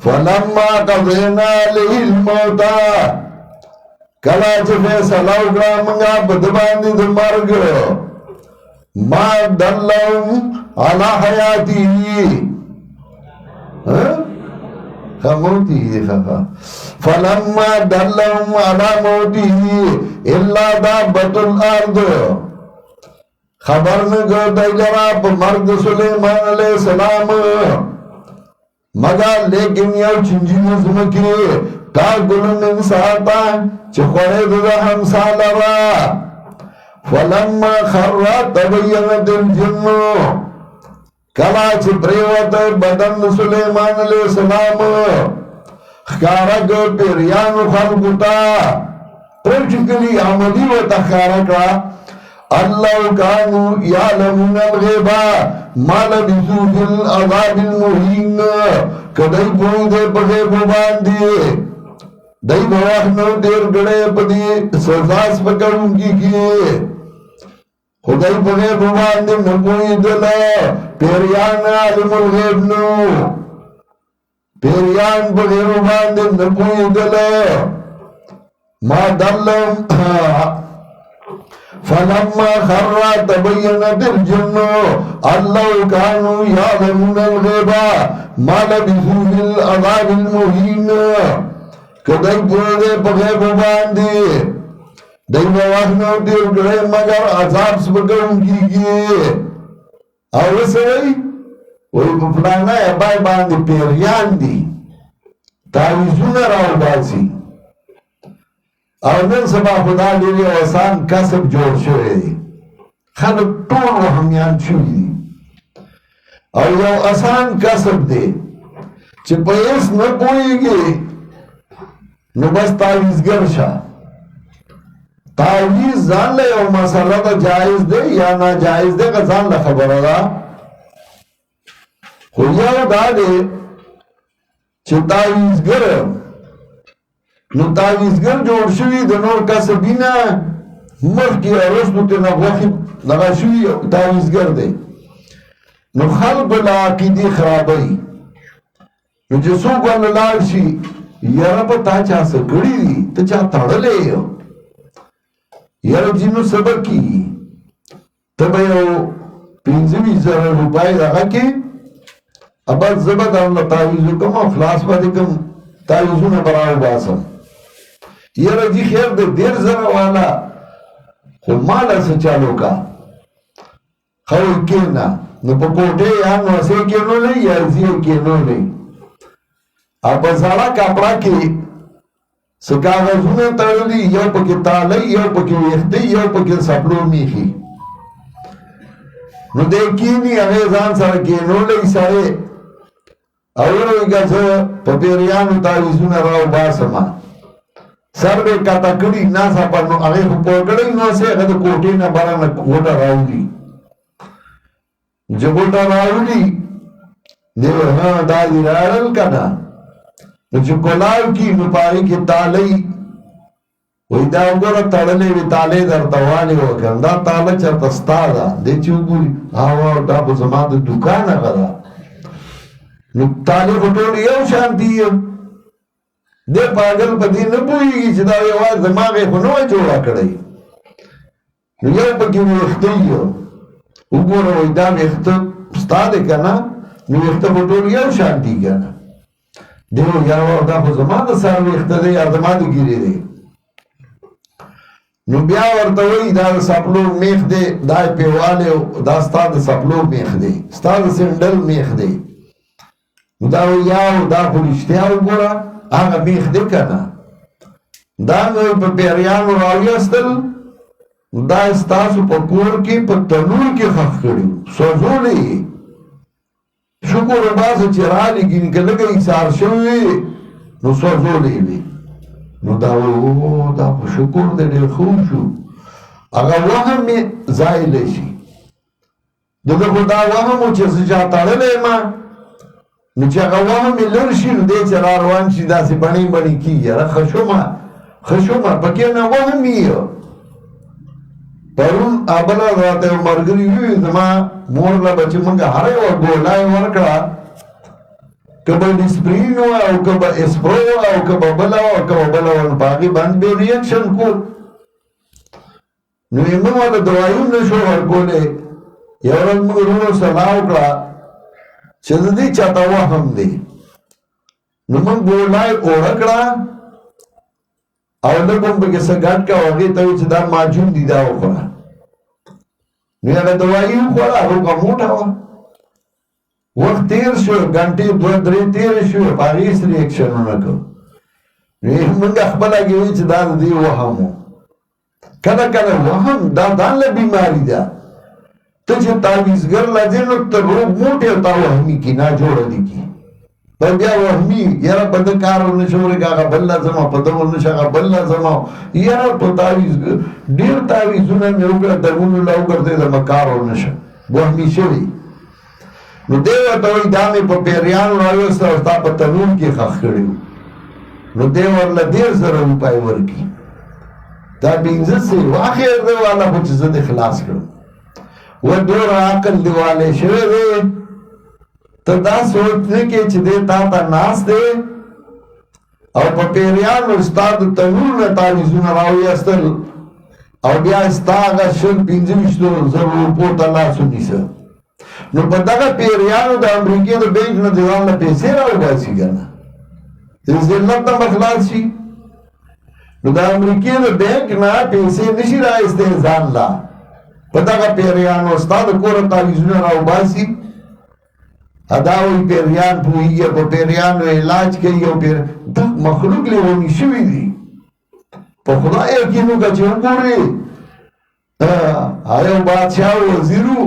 [SPEAKER 1] فلما قضینا علیہ الموتا کلا چه فیصلہ اکڑا منگا بدباندی دو مرگ ما دلہم علا حیاتی موتی دیکھا فلما دلہم علا موتی اللہ دابت الارض خبر میں گو دیلرا مرد سلیمان علیہ السلام مگر لیکن یو چنجی نظمکی تا گلن انساتا چه خورد دا ہمسالا را فلما خرّا تبینت الجن کلا چه پریوت بدن سلیمان علیہ السلام خکارک پیریان خلقتا پرچکلی عملی و تخارکا اللہ کانو یعلمون الغیبا ما لبثو فی العذاب المہین کدائی پوئی دے بغیب باندی دائی بواحنو دیر گڑے پدی سزاس پکڑوں کی کیے خدائی بغیب باندی نپوئی دلے پیریان عالم الغیب نو پیریان بغیب باندی نپوئی دلے ما دلم فلما خرّا تبینت الجن اللہ کانو یعلمون الغیبا ما لبثو فی العذاب المہین کدائی پوئے بغیب باندی دائی بواحنو دیر گرے مگر عذاب سبکروں کی گئے اور اسے وہی پفلانا ہے بائی باندی پیریان دی تاویزون راو باسی اور نن سبا خدا لیلی آسان کسب جوڑ شوئے دی خلق طول و ہمیان شوئی دی اور یو آسان کسب دے چھ پیس نہ پوئی گی نو بس تعویزگر شا تعویز زان لے او مسئلہ دا جائز دے یا نا جائز دے کا زان لے خبر دا خویاو دا دے چھ تعویزگر نو تعویزگر جوڑ شوی د نور کسبینا مخ کی رسدو تینا وقت لگا شوی تعویزگر دے نو خلق العقیدی خرابی نو جسو کو اللہ شی یرا پا تا چا سکڑی دی تا چا تڑلے یرا جنو سبق کی تب یو 15,000 روپای رہا کی ابا زبد اللہ تعویزو کم افلاس با دکم تعویزو نے براو باسم یرا جی خیر دے دیر زر والا خو ماله څه چالو کا خو کېنا نو په کوټې یا نو سې کېنو نه یا زی کېنو نه ا په زړه کپڑا کې سکاغذونه تړلي یو پکې تالی یو پکې ویښتې یو پکې سپلو میخي نو دې کېني هغه ځان سره کېنولی سړی او وایي که زه په پیریانو تعویذونه راوباسمه سر به کاته کړي ناسا پر نو هغې خو پوه کړی نو سې هغه د کوټې نه بره نه غوټه راوړي چې غوټه راوړي دی ها دا دې راړل که نه نو چې کلاو کې نو په هغې کې تالی وایي دا وګوره تړلې وي تالې درته والې وکړم دا تاله چېرته ستا ده دی چې وګوري دا به زما د دوکان هغه ده نو تالې خو ټول یو شان دي دی پاگل په دې نه پوهېږي چې دا یوازې دماغ یې خو نه وای جوړه کړی نو یو پکې ویښته یو وګوره وایي دا ویښته ستا دی که نه نو ویښته خو ټول یو شان دي که نه دی وایي یاره دا خو زما د سر ویښته دی یا زما د ګیرې دی نو بیا ورته وایي دا د سپلو میخ دی دا یې پیوالی دا ستا د سپلو میخ دی ستا د سنډل میخ دی نو دا وایي یاو دا خو رښتیا وګوره هغه میخ دی که نه دا مې په پیریانو راویستل دا یې ستاسو په کور کې په تنور کې ښخ کړي سوځولی یې شکر وباسه چې رالیږي که لږه ایثار شوی نو سوځولی وي نو دا وایي دا خو شکر دی ډېر خوب شو هغه وهم مې ځایلی شي دغه خو دا وهم و چې زه چا تړلی یم نو چې هغه وهم مې لر شي نو دی چې را روان شي داسې بڼې بڼې کېږي هغه ښه شومه پکې نه وهم یې پرون بله راته یو ملګري وویل زما مور له به چې موږ هره یوه ګوله یې ورکړه که به ډسپرین وه او که به اسپرو وه او که به بله وه او که به بله وه نو په هغې باندې به ریاکشن کو نو یې موږ ورته دوایي نه شو ورکولی یو ورځ موږ وروڼو سلا وکړه چې د دې چاته وهم دی نو موږ ګوله یې اوړه کړه او لږ هم پکې څه ګډ کړه او هغې ته وایي چې دا ماجون دي دا وخوره نو یې هغه دوایي وخوړه هغه موټه وه وخت تیر شو ګنټې دوه درې تېرې شوې په هغې هېڅ ریاکشن ونه کړ نو یې موږ خپله کې وایي چې دا د دې وهم و کله کله وهم دا ځان له بیماري ده ته چې تعویذګر له ځې نو ته روغ موټې او تا وهمي کي ناجوړه دي کي پر بیا وهمي یاره په ده کار ونه شم ورکه هغه بل له ځم په ده ونه شه هغه بل له ځم یاره په تعویذ ډېر تعویذونه مې وکړه درمونو له وګرځېدمه کار ونه شه وهمي شوي نو دی ورته وایي دا مې په پیریانو راویسته او ستا په تنور کې ښخ کړي وو نو دی ورله 1,000 روپۍ ورکړي دا 15 سې واخر دی والا خو چې زه دې خلاص کړم و دوره عقل دی والی شوی دی ته دا سوچ نه کې چې دی تا ته ناست دی او په پیریانو ستا د تنور نه تعویذونه راویستل او بیا ستا هغه 15,000 روپو ته لاس ونیسه نو په دغه پیریانو د امریکې د بینک نه د ځان له پیسې راوباسي که نه د ذلت نه به خلاص شي نو د امریکې د بینک نه پیسې نشي راایستی ځان له په دغه پیریانو ستا د کوره تعویذونه راوباسي دا وایي پیریان پوهېږي په پیریانو علاج کوي او دا مخلوق لیوني شوي دي په خدای یقین وکړه چې وګورې یو بادشاه وزیر و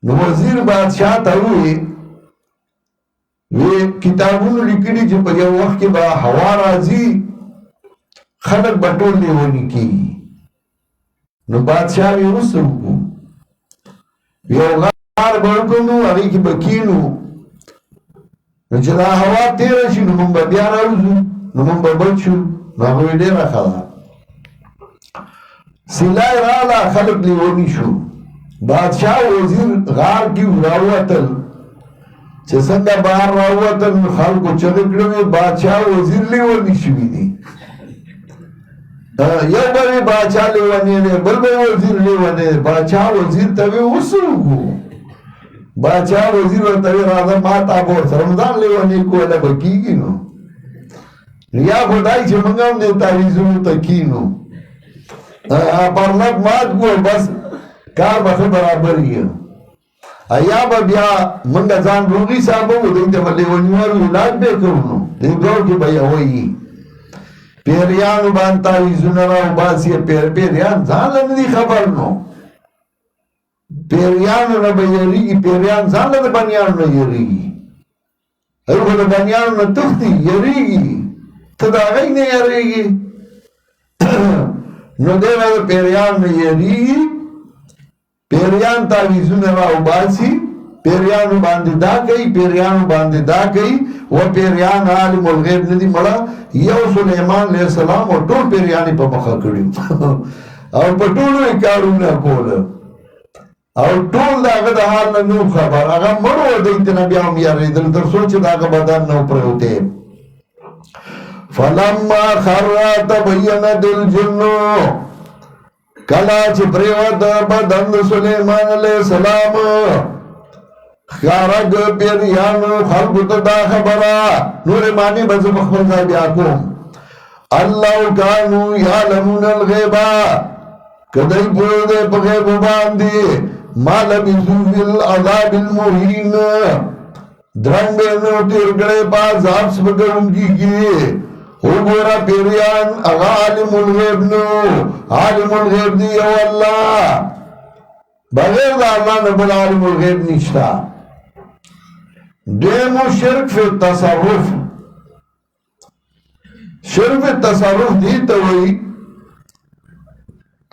[SPEAKER 1] نو وزیر بادشاه ته ووایي کتابونو لیکلي چې په یو وخت کې به هوا راځي خلک به ټول لیوني کېږي نو بادشاه وی اوس وکړو یو غار به وکړو هغې کې به کینو نو چې دا هوا تېره شي نو موږ به بیا راوځو نو موږ به بچ شو نو هغه وی ډېره ښه ده سیلای راغله خلک لیوني شو بادشاه وزیر غار کې راووتل چې څنګه بهر راووتل نو خلکو چغې کړې بادشاه وزیر لیوني شوي دي یو به بادشاه لیونی دی بل به وزیر لیونی دی بادشاه وزیر ته وی اوس وکړو بادشاه وزیر ورته وی راځه ما تا به ورسره ځان لیونی کولی به کېږي نو یا خدای چې موږ هم دې تعویذونو ته کینو پرلک مات کو بس کار بخ برابر یې ایا به بیا منګه ځان روغي صاحب وو دې ته لیونیوالو علاج به کوو دې دور کې به وایي پیریان باندې تعویذونه راوباسي پیریان ځان نه دي خبر نو پیریان نه به یریږي پیریان ځان له بنیان نه یریږي هغه د بنیان نه تختی یریږي ته دا غي نه یریږي نو دې پیریان نه یریږي پیریان تعویذونه راوباسي پیریانو باندې دا کوي پیریانو باندې دا کوي و پیریان عالم الغیب ندی مړه یو سليمان علیہ السلام او ټول پیریان په مخه کړی او په ټولو کارونه کول او ټول داغه د حال نه نو خبر هغه مړو د نبی هم یریدل تر سوچ داغه بدن نو پروته فلما خر تبینت الجن کلا چې پریوت بدن سليمان علیہ السلام خارج پیریانو خلق دا خبره نور معنی بز مخبر ځای بیا کوم الله کانو یعلمون الغیبا کدی په دې په غیب باندې مال بذو العذاب المهین درنګ نو تیر کړه په عذاب سبګونګي وګورا پیریان عالم الغیب نو عالم الغیب دی او الله بغیر د الله نه بل عالم الغیب نشتا دیمو شرک فی التصرف شرک فی التصرف دیتا ہوئی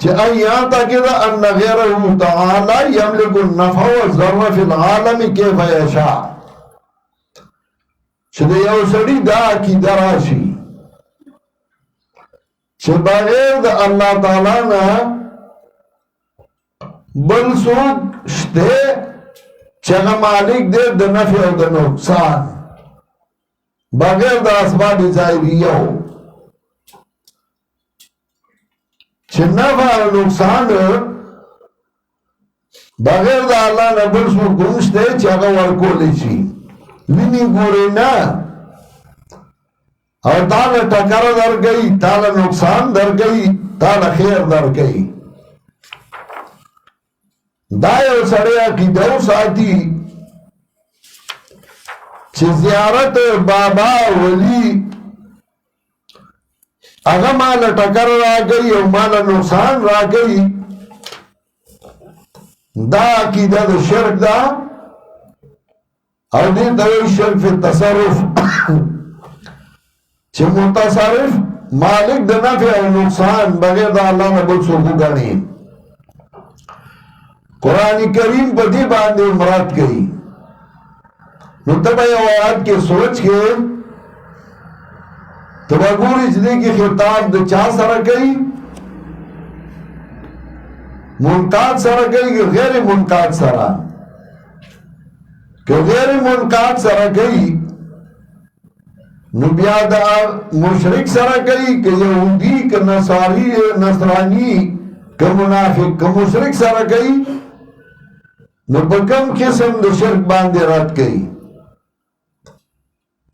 [SPEAKER 1] چه ایاتا کدا ان غیره تعالی یملک النفع والضر فی العالم کیف یشاء چه ده یو سڑی دا کی دراشی چه بغیر دا اللہ تعالی نا بل سوک شتے چگه مالک دے د نفع او د نقصان بغیر د اسباب ظاهریه چې نفع او نقصان بغیر د الله نه بل څه ګونشته چې هغه ورکول شي ویني ګورې نه او تعالی ټکر درګي تعالی نقصان درګي تعالی خیر درګي دا یو سړی عقیده ساتي چې زیارت بابا ولی هغه مال ټکر راګي او مال نقصان راګي دا عقیده د شرک دا او دې د شرک په تصرف چې متصرف مالک د نفع او نقصان بغیر د الله نه بل څه وګڼي قرآن کریم په دې باندې مراد کوي نو تبا یو آیات کې سوچ کې تبا ګوري چې دې کې خطاب د چا سره کوي منقاد سره کوي غیر منقاد سره که غیر منقاد سره کوي نو بیا د مشرک سره کوي که یهودي که نصرانی که منافق که مشرک سره کوي نو بکم قسم د شرک باندې رد کئی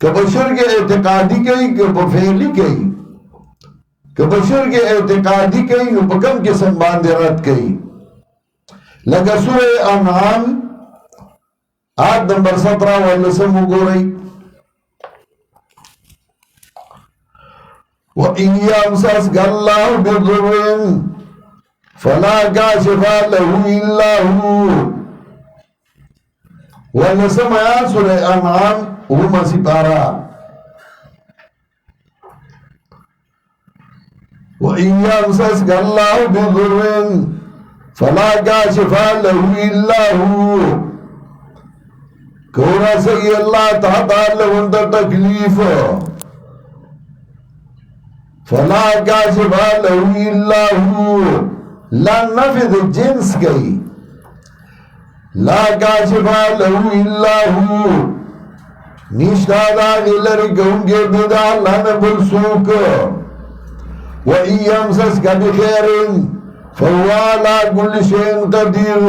[SPEAKER 1] که بشرک اعتقادی کئی که بفعلی کئی که بشرک اعتقادی کئی نو بکم قسم باندې رد کئی لگا سورہ انعام آیت نمبر 17 واللسم گو رئی وَإِنْ يَمْسَسْكَ اللَّهُ بِضُرٍّ فَلَا كَاشِفَ لَهُ إِلَّا هُوَ واللسم آیات سورہ انعام اوما سپارا وَإِنْ يَمْسَسْكَ اللَّهُ بِضُرٍّ فَلَا كَاشِفَ لَهُ إِلَّا هُوَ کورا سئی اللہ تعالی لہنده تکلیف فَلَا كَاشِفَ لَهُ إِلَّا هُوَ لا نفذ جنس گئی لا کاشف له الا هو نشتا دا غلری گونگے بدا اللہ نبل سوک وَإِن يَمْسَسْكَ بِخَيْرٍ فَهُوَ عَلَى كُلِّ شَيْءٍ قَدِيرٌ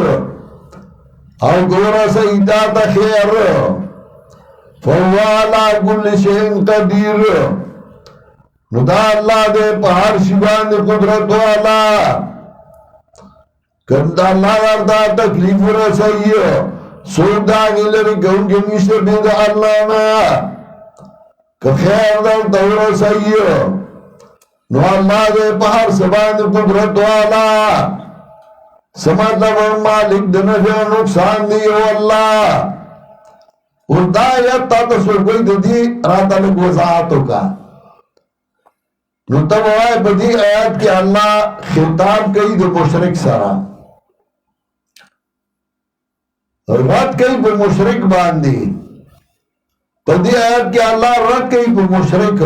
[SPEAKER 1] او گورا سیدہ تا خیر فَهُوَ عَلَى كُلِّ شَيْءٍ قَدِيرٌ نو دا اللہ دے پہر شیبان دے قدرت والا کم دا اللہ دا تکلیف رسائی سوک دا گلر کون کے نشتر بے دا اللہ نا کہ خیر دا دو رسائی نو اللہ دے پہر شیبان دے قدرت والا سمطلب مالک دنفع نقصان دیو اللہ اور دا یا تا تصور کوئی دی راتا لگ وضاعتوں کا نو تب آئے بدی آیات کہ اللہ خطاب کئی دو مشرک سارا رد کئی پہ مشرک باندی بدی آیات کہ اللہ رد کئی پہ مشرک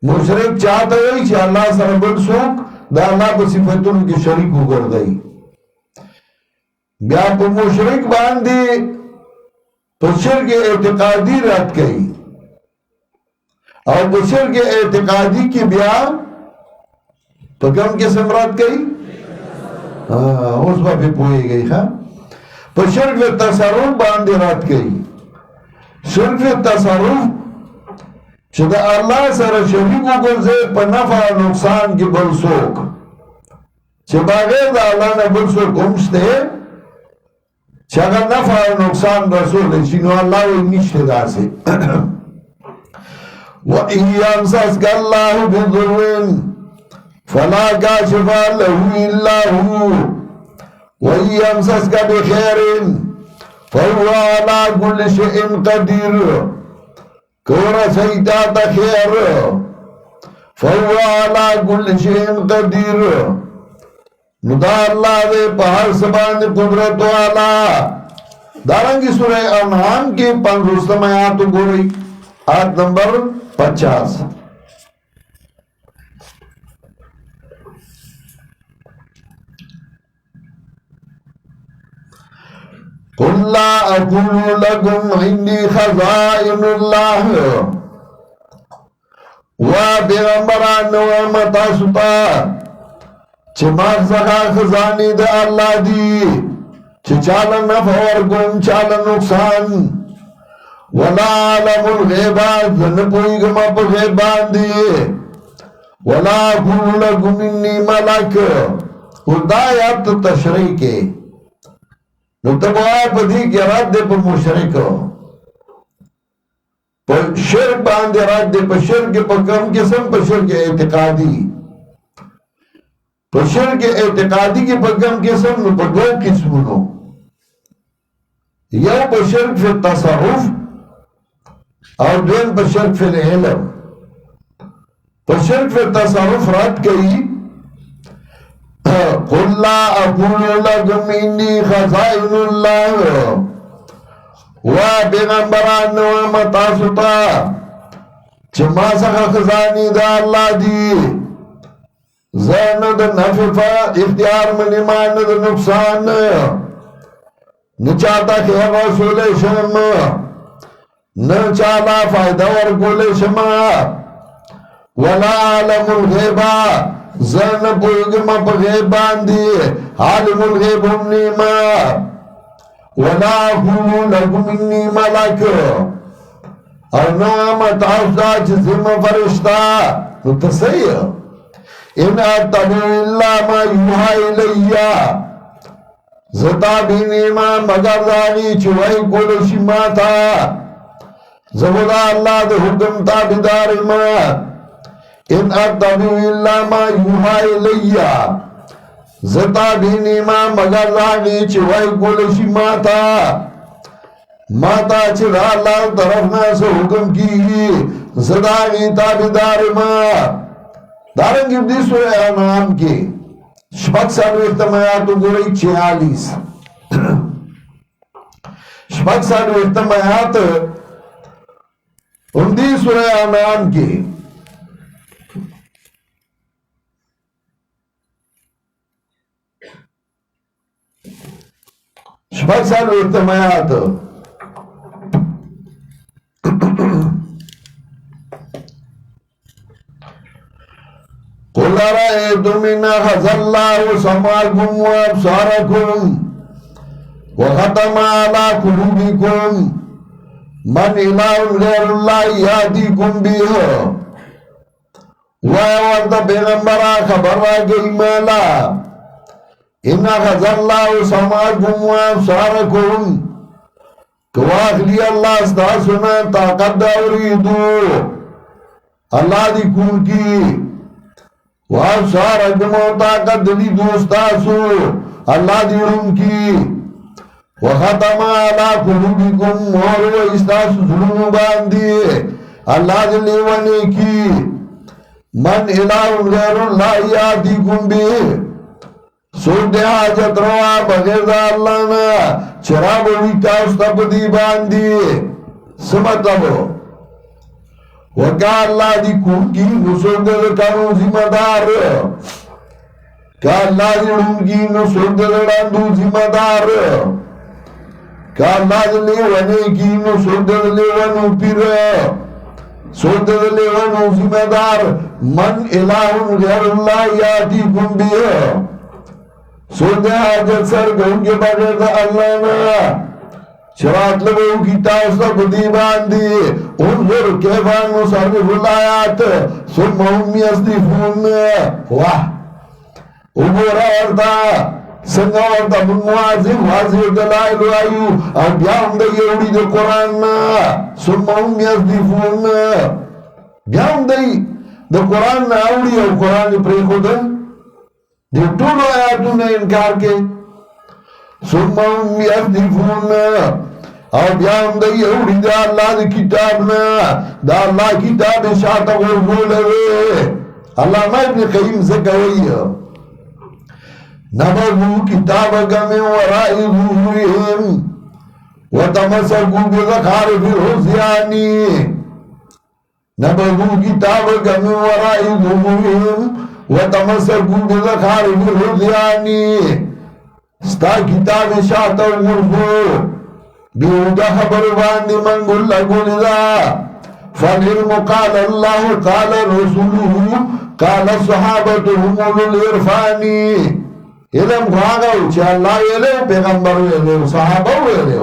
[SPEAKER 1] مشرک چاہتا ہے کہ اللہ سر بل سوک دا اللہ پہ صفتوں کی شریک ہو کر دائی بیا پہ مشرک باندی تو شرک اعتقادی رد کئی اور شرک اعتقادی کی بیان تو کم قسم رد کئی اس با بھی پوئی گئی تو شرک تصرف باندی رد کئی شرک تصرف چھتا اللہ سر شریکو گرزے پر نفع نقصان کی بلسوک چھتا بغیر دا اللہ نے بلسوک امشتے چھتا نفع نقصان رسول چینو اللہ وہ نشتے دا سے وَإِن يَمْسَسْكَ اللَّهُ بِضُرٍّ فَلَا كَاشِفَ لَهُ إِلَّا هُوَ وَإِن يَمْسَسْكَ بِخَيْرٍ فَهُوَ عَلَى كُلِّ شَيْءٍ قَدِيرٌ کورا سیدہ تا خیر فَهُوَ عَلَى كُلِّ شَيْءٍ قَدِيرٌ ندا اللہ دے پہر سبان قدرت والا دارنگی سورہ انعام کی 50 آیاتوں گو رہی آیت نمبر 50 قُلْ لَا أَقُولُ لَكُمْ عِنْدِي خَزَائِنُ اللَّهِ وَبِغَمْبَرَانُ وَمَتَاسُطَا چماغ زخا خزانی دا اللہ دی چالا نفع ورکم چالا نقصان وَلَا عَلَمُ الْغِيبَاتِ لَنَپُوئی گم اپ غیبان دیئے وَلَا أَقُولُ لَكُمْ إِنِّي مَلَكُ اردایات تشریح کے نتبو آئے پدھی کی رد دے پر مشرک پر شرک باندے رد دے پر شرک پر کم قسم پر شرک اعتقادی پر شرک اعتقادی کی پر کم قسم نو پر دو قسمونو یا پر شرک فی تصرف اور دوین پر شرک فی العلم پر شرک فی تصرف رد کئی قُلْ لَا أَقُولُ لَكُمْ إِنِّي خَزَائِنُ اللَّهِ وَبِغَمْبَرَانُ وَمَتَاسُطَا چما سخا خزانی دا اللہ دی زیند نففا اختیار منیمان دا نقصان نچاہتا خیر رسول شم نچاہتا فائدہ ورکول شما وَلَا عَلَمُ الْغِيبَا زن پویگم اپ غیبان دی عالم الغیب ہم نیما وَلَا أَقُولُ لَكُمْ إِنِّي مَلَكُ اور نوامت حفظہ چیزم فرشتہ نتصیح ان اتبع اللہ ما یوحا الیہ زتا بھی نیما مگر داغی چوائی کولشی ماتا زبدا اللہ دے حکم تابدار ما ان اتبع اللہ ما یوحا الیہ زتا بھی نیما مگر داغی چوائی کولشی ماتا ماتا چرا اللہ طرفنا سے حکم کی زداغی تابدار ما دارنگی ابدی سورہ انعام کی شپک سالو اختمایاتو گو رہی 46 شپک سالو اختمایات اندی سورہ انعام کی شپک سالو اختمایات قُلْ أَرَأَيْتُمْ إِنْ أَخَذَ اللَّهُ سَمْعَكُمْ وَأَبْصَارَكُمْ وَخَتَمَ عَلَى قُلُوبِكُمْ مَنْ إِلَٰهٌ غَيْرُ اللَّهِ يَهْدِيكُمْ بِهِ وای ورته پیغمبره خبر راکړئ مالا ان اخذ الله سمعكم وابصاركم کواخلی اللہ ستاسونا طاقت دا اوریدو اللہ دی کون کی وابصارکم و طاقت دی دوستاسو اللہ دی علم کی وختم علی قلوبکم مہر و استاسو ظلم باندی اللہ دی لیوانے کی من الہ غیر اللہ یادیکم بی سوک دے حاجت روا بغیر دا اللہ نا چراب ویتا استا پدی باندی سمطلبو وکا اللہ دی کون کی نسوک دے کانو ذمہ دار کا اللہ دی علم کی نسوک دے لاندو ذمہ دار کا اللہ دی لیوانے کی نسوک دے لیوانو پیر سوک دے لیوانو ذمہ دار من الہ غیر اللہ یاتیکم بی سوک دے حاجت سر گون کے بغیر دا اللہ نا شرات لگو کی تاوستا بدی باندی انظر کیفان مصرف الآیات ثم هم یصدفون واہ اگورا ورطا سنگا ورطا من معاظم واضح دلائل آئیو اور بیام دا یوڑی دا قرآن نا ثم هم یصدفون بیام دا قرآن نا اوڑی اور قرآن پری خود دی طول آیاتو نے انکار کے ثم هم یصدفون اور بیام دا یوڑی دا اللہ دا کتاب نا دا اللہ کتاب شاعتا غرزول ہے علامہ ابن قیم سے کہوئی نبغو کتابک من ورائی ظہورہم وتمسکو بزخارف الحسیانی نبغو کتابک من ورائی ظہورہم وتمسکو بزخارف الحسیانی ستا کتاب شاعتا غرزو بیودا خبر باندی من گل گلدا فالعلم قال اللہ قال رسوله قال صحابت هم الارفانی علم خواگو چه اللہ ویلے پیغمبر ویلے صحابہ ویلے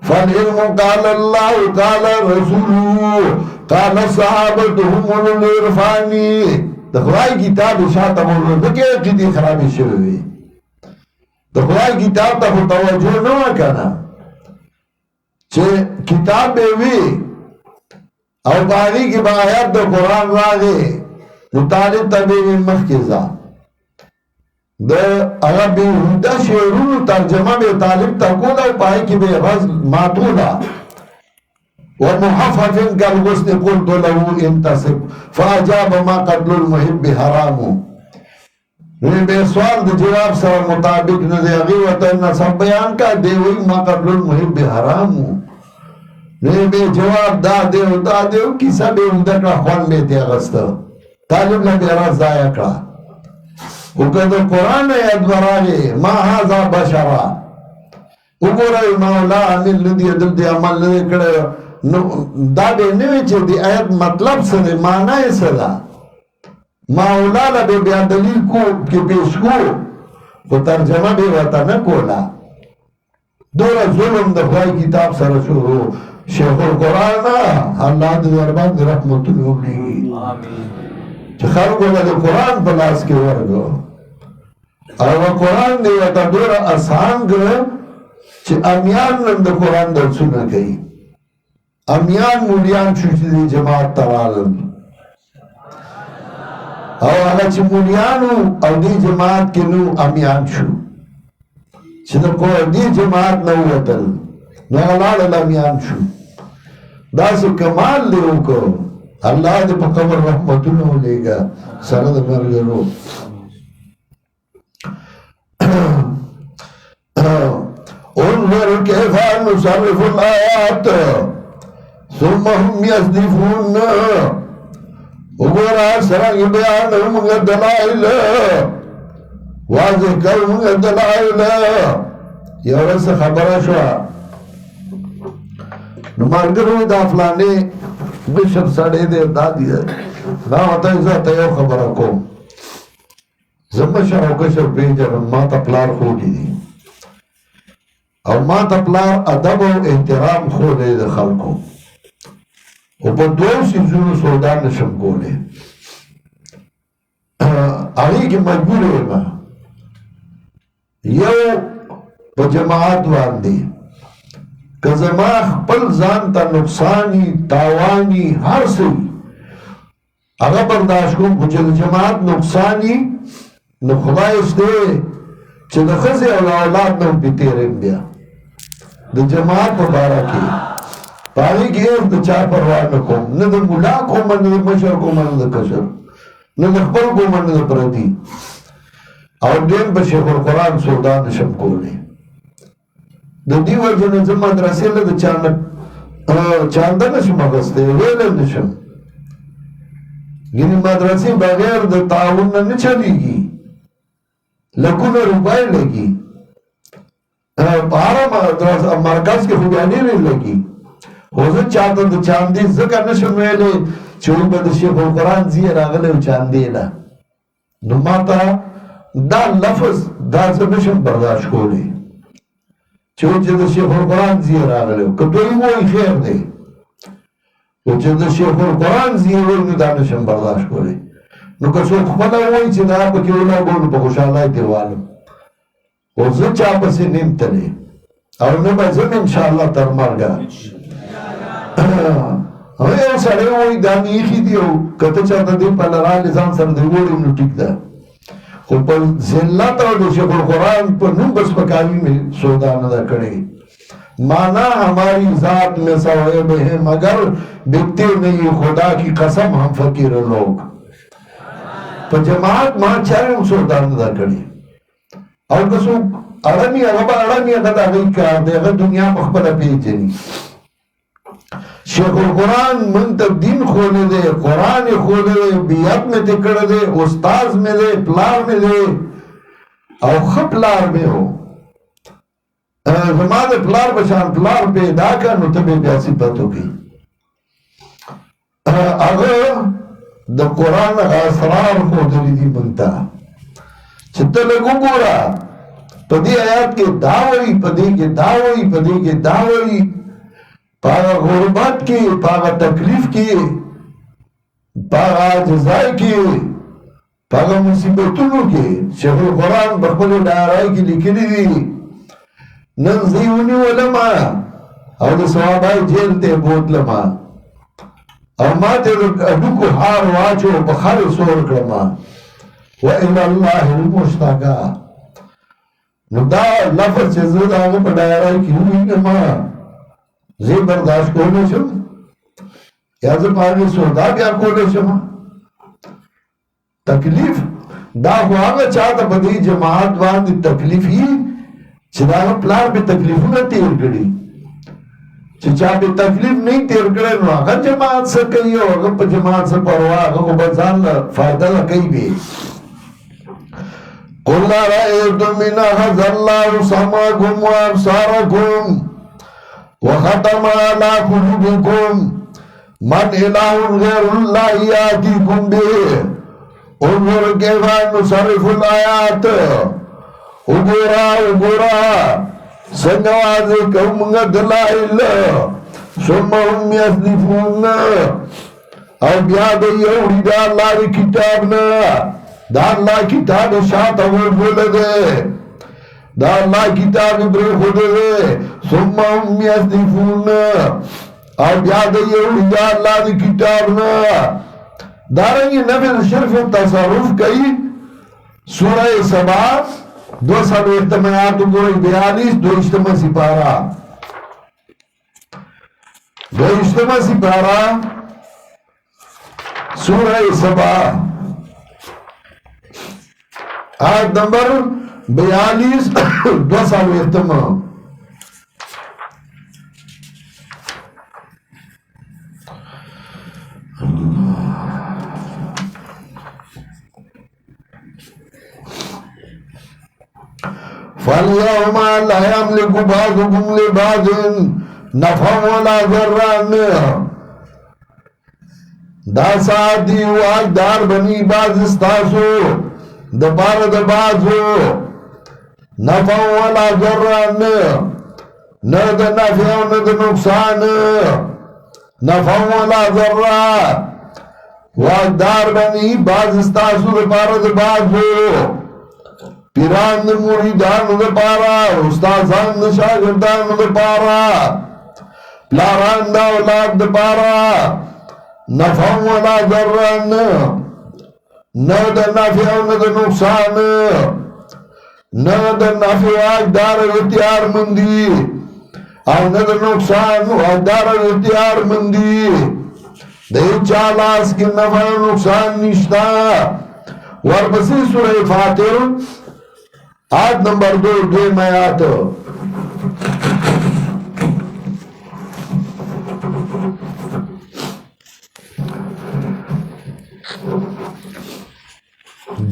[SPEAKER 1] فالعلم قال اللہ قال رسوله قال صحابت هم الارفانی دخلائی کتاب شاعتا مولو دکے قیدی خرابی شروعی دخلائی کتاب تا توجہ نو کنا چه کتاب بیوی او باغی کی باید دا قرآن راگے مطالب تا بیوی مخیزا دا اگر بیودا شعرون ترجمہ بے طالب تا کولا پائی کی بے غز ماتولا ومحفظ کالغسن قلت لہو انتصب فاجاب ما قتل المحب حرامو بے سوال دا جواب سر مطابق ندے اغیوتا نصب بیان کا دیوئی ما قبل المحب حرامو بے جواب دا دیو کسا بے اندکڑا خوان لیتے اغسطا طالب لگے راز دایا کڑا وکر دا قرآن ایت براغے ما حازا بشرا وکر ای مولا عمل ندی عدل دی عمل ندی کڑا دا بے نوی چے دی ایت مطلب سدے معنی سدا مولا لبے بیا دلیل کو کی پیش کو وہ ترجمہ بے وطا نکولا دورا ظلم دخوائی کتاب سر شروع شیخ القرآن اللہ دی دربان دی رحمت نوبلی گی چه خلقو لدے قرآن پلاس کے ورگو اور وہ قرآن دی وطا دورا آسان گر چه امیان لند قرآن در سنہ گئی امیان مولیان چوچی دی جماعت ترالن او اگر چه مولیانو او دی جماعت کے نو امیان شو چه دی جماعت نو وطل نو غلال الامیان شو دا سو کمال لیو کو اللہ دی پا قبر رحمتونو لے گا سرد مرگرو انظر کیفا نصرف الآیات ثم هم یصدفون وگورا سرنگ بیان منگا دلائل واضح کر منگا دلائل یہ رس خبر شوا نمارگروی دا فلانے بشر سڑے دے دا دیا نا ہوتا ایسا تیو خبر کو زمشر و کشر پیجر ما تا پلار خو کی دی اور ما تا پلار ادب و احترام خو دے دے خلقو او په دوه سیزونو سودا نشم کولی هغې کې مجبور یم یو په جماعت باندې که زما خپل ځان ته نقصانی تاوانی هر څه هغه برداشت کوم خو چې د جماعت نقصانی نو خدای شته چې د ښځې او اولاد نه هم پې تېرم بیا د جماعت په باره کې په هغې کې هېڅ د چا پروا نه کوم نه د ملا کوم نه د مشر کوم نه د کشر نه د خپل کوم نه د پردي او دویم په شیخ القرآن سودا نشم کولی د دې وجې نه زه مدرسې له د چانده نشم اخیستی ویلی نشم یعنې مدرسې بغیر د تعاون نه نه چلېږي لکونه روپۍ لګي په هره مرکز کې خو بیا ډېرې لګي خو زه چاته د چاندې ځکه نشم ویلی چې اوس به د شیخ القرآن ځي راغلی و چاندې له نو ما ته دا لفظ دا زه نشم برداشت کولی چې د شیخ القرآن ځي راغلی و که دوی وایي خیر دی خو چې د شیخ القرآن ځي وایي نو دا نشم برداشت کولی نو که څوک خپله وایي چې دا پکې ولګو نو په خوشحالۍ دې والم خو زه چا پسې نیم تللی او نه به ځم انشاءالله تر مرګه یو سړی وایي دا مې ایښي دي او که ته چاته دې په لرالې ځان سره دې وړې نو ټیک ده خو په ذلت او د شیخ القرآن په نوم بس پکاوی میں سودا نہ کڑے مانا ہماری ذات میں صاحب ہے مگر بکتے نہیں خدا کی قسم ہم فقیر لوگ په جماعت ما چارم سودا نہ کڑے او کسو اړمی هغه اړمی هغه د هغې کار دی هغه دنیا په خپله پیژني شیخ القرآن من ته دین خولی دی قرآن خولی دی بیعت میں تی کڑ دی استاز میں دی پلار میں دی او خب پلار میں ہو زمان دی پلار بشان پلار پیدا کا نو تبی بیاسی پتو کی اگر دا قرآن اسرار خودلی دی منتا چھتا لگو گورا پدی آیات کے داوئی پدی کے داوئی پدی کے داوئی پاگا غربت کی پاگا تکلیف کی پاگا جزائی کی پاگا مصیبتونو کی شیخ القرآن بخبل ڈارائی کی لکلی دی ننزیونی ولما او دا سوابائی جیلتے بوت لما او ما تے اڈوکو حار واچو بخار سور کرما وَإِلَى اللَّهِ الْمُشْتَقَى نو دا لفظ چیزد آگا پا ڈارائی کی ہوئی نما زی برداشت کولی شم یا زی پاگی سودا بیا کولی شم تکلیف دا خو آگا چاہتا بدی جماعت باندی تکلیف ہی چی دا آگا پلار پی تکلیفو نا تیر کری چی چاہ پی تکلیف نہیں تیر کرے نو آگا جماعت سے کئی ہو آگا پا جماعت سے پروا آگا کو بزان فائدہ لکئی بھی قُلْ رَأَيْتُمْ مِنْ أَخَذَ اللَّهُ سَمْعَكُمْ وَأَبْصَارَكُمْ وختم على قلوبكم من إله غير الله يأتيكم به انظر كيف نصرف الآيات وګورا څنګه واځي کوم دلایل ثم هم يصدفون او بیا د یو د الله کتاب نه دا الله کتاب شاته ورغله دا اللہ کتاب ابر خود دے ثم هم یصدفون او بیاد یوڑی اللہ دی کتاب نا دارنگی نفذ شرف تصرف کئی سورہ سبا 200 اجتماعات گوئی 42 دو اجتماع سپارہ سورہ سبا آیت نمبر 42 200 اجتماع فَالْيَوْمَ لَا يَمْلِكُ بَعْضُكُمْ لِبَعْضٍ نَفْعًا وَلَا ضَرًّا دا ساعتی واجدار بنی باز استاسو دبار دبازو نفعًا وَلَا ضَرًّا نہ دا نفع و نہ دا نقصان نفع ولا ضرا واقدار بنی باز استاسو ده پارا ده بازو پیران ده مریدانو ده پارا استازان ده شاگردانو ده پارا پلاران ده اولاد ده پارا نفع ولا ضرا نه ده نفع و نه ده نقصان نه ده نفع واقدار اختیار مندی او نه ده نقصان واقدار اختیار مندی ده چالاس کی نفع و نقصان نشتا ورپسی سورہ فاتر آیت نمبر 2 آیات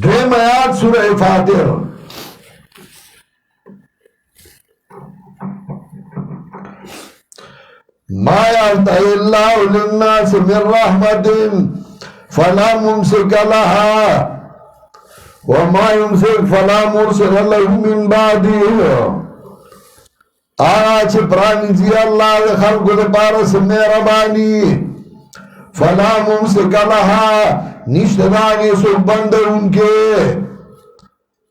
[SPEAKER 1] دویم آیات سورہ فاتر ما يفتح الله للناس من رحمة فلا ممسك لها وما يمسك فلا مرسل له من بعده آج پرانیزی اللہ دے خلق دے پارس مہربانی فلا ممسک لها نشتدانی سو بند ان کے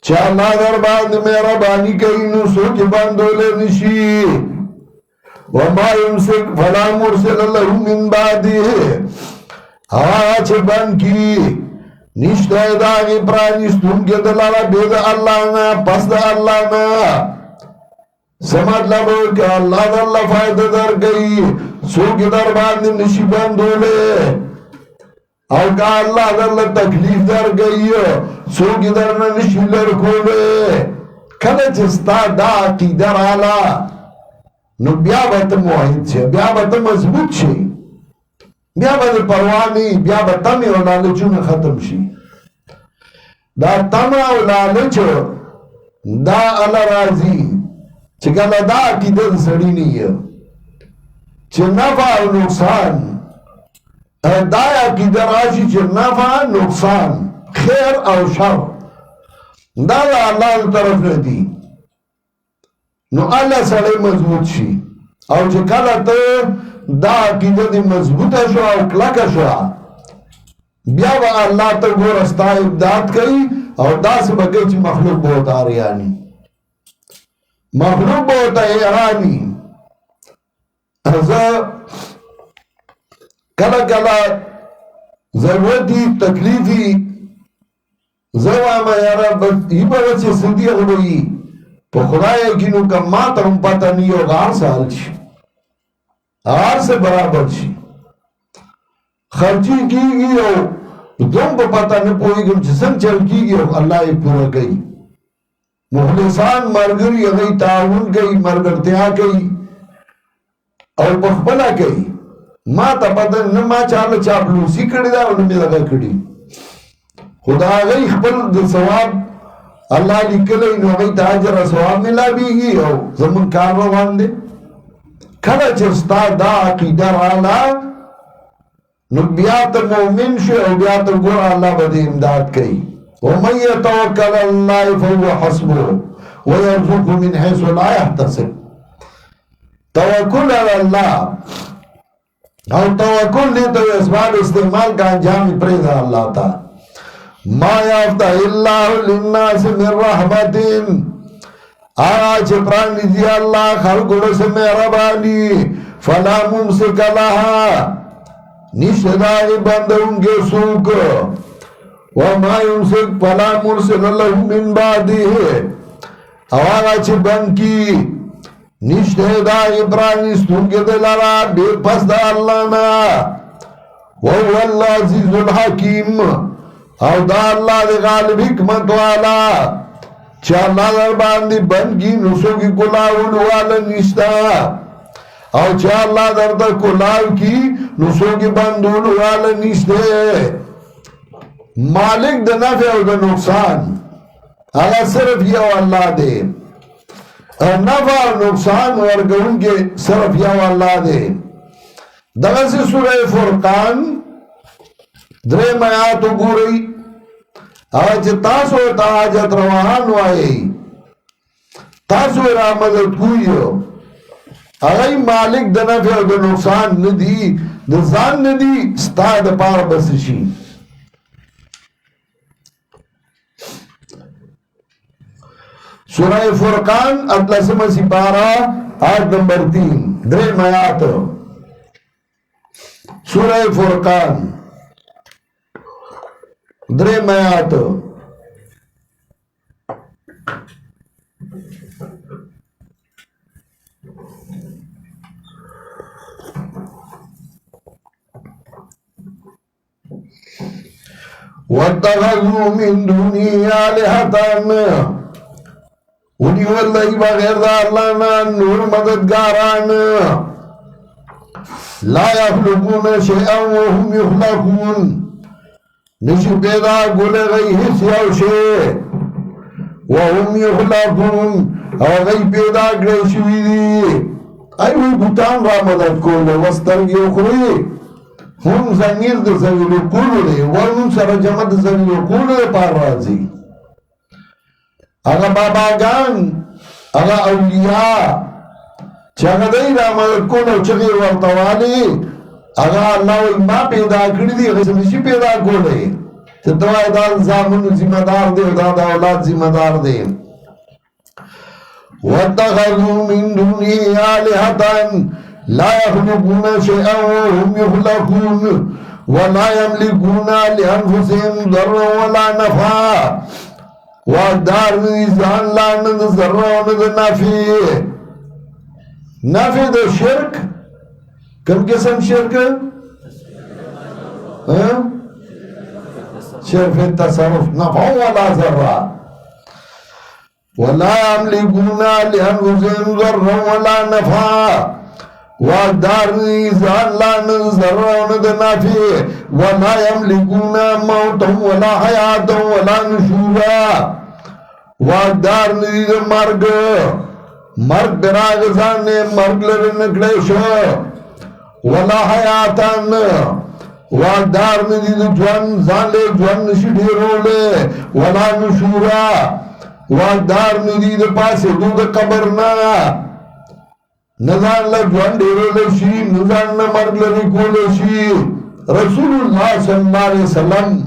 [SPEAKER 1] چالا در باند مہربانی کئی نسو کی بندولے نشی وما يمسك فلا مرسل له من بعده آج بند کی نشتدانی پرانیستون کے دلالا بید اللہ نا پس دا اللہ نا سمجھ لبو کہ اللہ در اللہ فائدہ در گئی سو کی در باند نشی بندولے او کہ اللہ در اللہ تکلیف در گئی سو کی در نشی لرکولے کله چې ستا دا عقیده رااله نو بیا به ته موحد شې بیا به ته مضبوط شې بیا به د پروا نه وي بیا به تمې او لالچونه ختم شي دا تمه او لالچ دا الله راځي چې کله دا عقیده د سړي نه وي چې نفع او نقصان دا عقیده راشي چې نفع نقصان خیر او شر دا د الله طرف نه دي نو الله سره مضبوط شي او چې کله ته دا عقیده دې مضبوطه شو او کلکه شو بیا به الله ته ګوره ستا امداد کوي او داسې به کوي چې مخلوق به ورته اریاني مخلوق به ورته اریاني زه کله کله ضرورتي تکلیفي زه وایم یاره بس ای به چې صدیق وایي په خدای یقینو که ما ته هم پته نه وي او هر څه حل شي هر څه برابر شي خرچي کېږي او زه هم په پته نه پوهېږم چې څنګه چل کېږي او الله یې پوره کوي مخلصان ملګري هغوی تعاون کوي ملګرتیا کوي او په خپله کوي ما ته پته نه ما چاله چاپلوسي کړې ده او نه مې دغه کړي خو د هغوی خپل د ثواب الله لیکلی نو هغوی ته اجر او ثواب ملاویږي او زموږ کار روان دی کله چې ستا دا عقیده رااله نو بیا ته مؤمن شي او بیا ته ګوره الله به دې امداد کوي ومن يتوکل علی الله فهو حسبه ويرزقه من حيث لا يحتسب توکل علی الله او توکل دې ته اسباب استعمال کا انجام پرېږده الله ته ما یفتح الله للناس من رحمت آج پرانیزی اللہ خلقوں سے مہربانی فلا ممسک لها نشدائی بند ان کے سوک وما يمسک فلا مرسل له من بعده آج بند کی نشدائی پرانیستون کے دلارا بے پس دا اللہ نا وهو العزیز الحکیم او دا اللہ دے غالب حکمت والا چا اللہ در باندی بند کی نسو کی کلاون والا نشتا او چا اللہ در در کلاو کی نسو کی بندون والا نشتے مالک دا نفع او دا نقصان اللہ صرف یو اللہ دے نفع او نقصان ورگون کے صرف یو اللہ دے دغسی سورہ فرقان درے میاتو گو رئی آج تاسو تا حاجت روان وائی تاسو را مدد کوئیو اغی مالک د نفع او د نقصان ندی د ځان ندی ستا د پاره بس شي سورہ فرقان اتلسم سپارہ آیت نمبر 3 درم آیات سورہ فرقان درم آیات وَاتَّخَذُوا مِن دُونِهِ آلِهَةً ونی واللہی بغیر دا اللہ نا نور مددگاران لا یخلقون شیئا وهم یخلقون نشی پیدا گولے غی حصی او شے وهم یخلقون او غی پیدا گریشوی دی ایوی بوتان را مدد کولے وسترگی اخری هم زنگیر دا زنگیلو کولو دے ورنون سر جمع دا زنگیلو کولو دے پار رازی اگا باباگان اگا اولیاء چاگا دی را مدد کولو چغیر ورطوالی اگا اللہ وی ما پیدا کردی دی غیسمشی پیدا کولے تدوائی دا زامن ذمہ دار دے دا اولاد ذمہ دار دے وَاتَّخَذُوا مِن دُونِهِ آلِهَةً لا يخلقون شيئا وهم يخلقون ولا يملكون لأنفسهم ضرا ولا نفعا وَدَارْ نِزَانْ لَا نَذَرَّ وَنَذَنَافِي نافع دا شرک کم قسم شرک شرف التصرف نفع ولا ذرہ ولا يملكون لأنفسهم ضرا ولا نفعا وَدَارْ نِزَانْ لَا نَذَرَّ وَنَذَنَافِي وَلَا يَمْلِكُونَ مَوْتًا وَلَا حَيَاةً وَلَا نُشُورًا وَدَارْ نِزَ مرگ مرگ براغزان نے مرگ لرنکلیشو وَلَا حَيَاةً وَدَارْ نِزَ جوان زان لے جوان نشدیرو لے وَلَا نُشُورًا وَدَارْ نِزَ پاس دود قبرنا نظان لجوان دیرو لشی نظان نمرگ لرکو لشی رسول اللہ صلی اللہ علیہ وسلم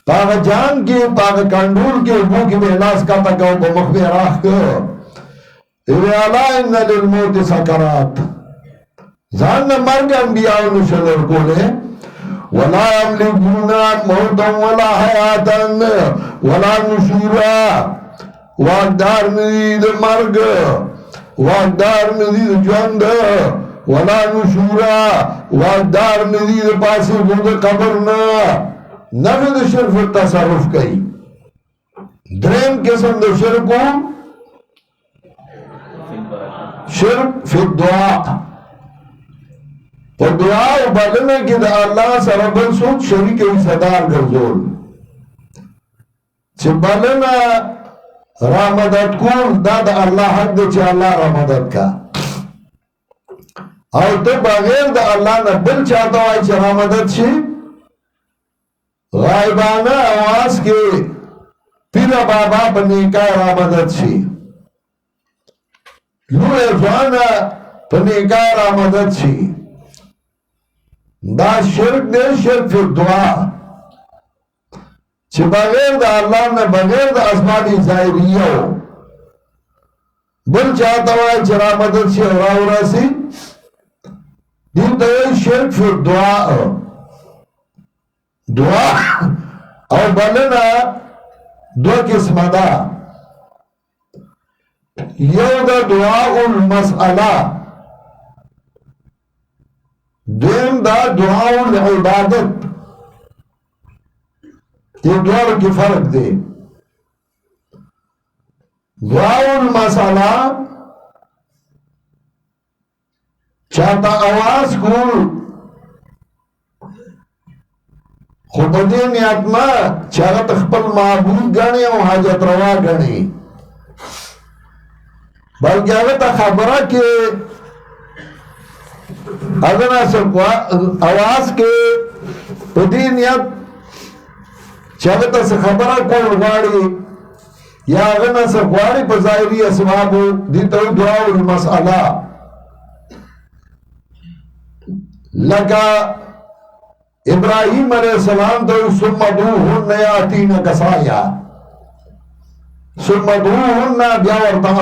[SPEAKER 1] پاگ جان کے پاگ کانڈول کے وہ کی محلاس کا تکاو کو مخبی راہ کر اویالا ان للموت سکرات زان نمرگ انبیاء نشدر کو لے ولا یملکون موتا ولا حیاتا ولا نشورا واقدار نرید مرگ واقدار ندید جوند ولا نشورا واقدار ندید پاسی بود قبرنا نفی دا شرف تصرف کئی درین قسم دا شرکو شرک فی الدعا پر دعا و بلنے کی دا اللہ سربن سوک شریک صدار گرزول چھ بلنا را مدد کول دا دا اللہ حق دے چھ اللہ را مدد کا اور تو بغیر دا اللہ نا بل چاہتا ہوئی چھ را مدد چھ غائبانہ آواز کے پیر بابا پنیکا را مدد چھ لوے فانا پنیکا را مدد چھ دا شرک دے شرک فی دعا چھ بغیر دا اللہ نے بغیر دا اسباب ظاہریہ بل چاہتا ہوا ہے چرا مدد سے اور سی دین تو یہ شرک فی دعا دعا اور بلنا دو قسم دا یو دا دعا المسئلہ دین دا دعا العبادت یہ دوار کی فرق دے دعا المسئلہ چاہتا آواز کو خودی نیاتنا چاہتا خپل معبود گانی و حاجت روا گانی بلکہ اگتا خبرہ کے اگنا سب آواز کے خودی نیات چاہتا سے خبرہ کول غاڑی یا اگنا سے غاڑی پر ظاہری اسبابو دیتا دعا المسئلہ لکا ابراہیم علیہ السلام تو ثم ادعوهن یاتینک سعیا، ثم ادعوهن بیا ورته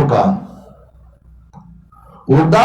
[SPEAKER 1] وکا، او دا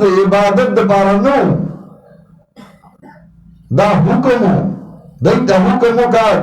[SPEAKER 1] د عبادت دپاره نه دا حکم دیتا حکم وکا،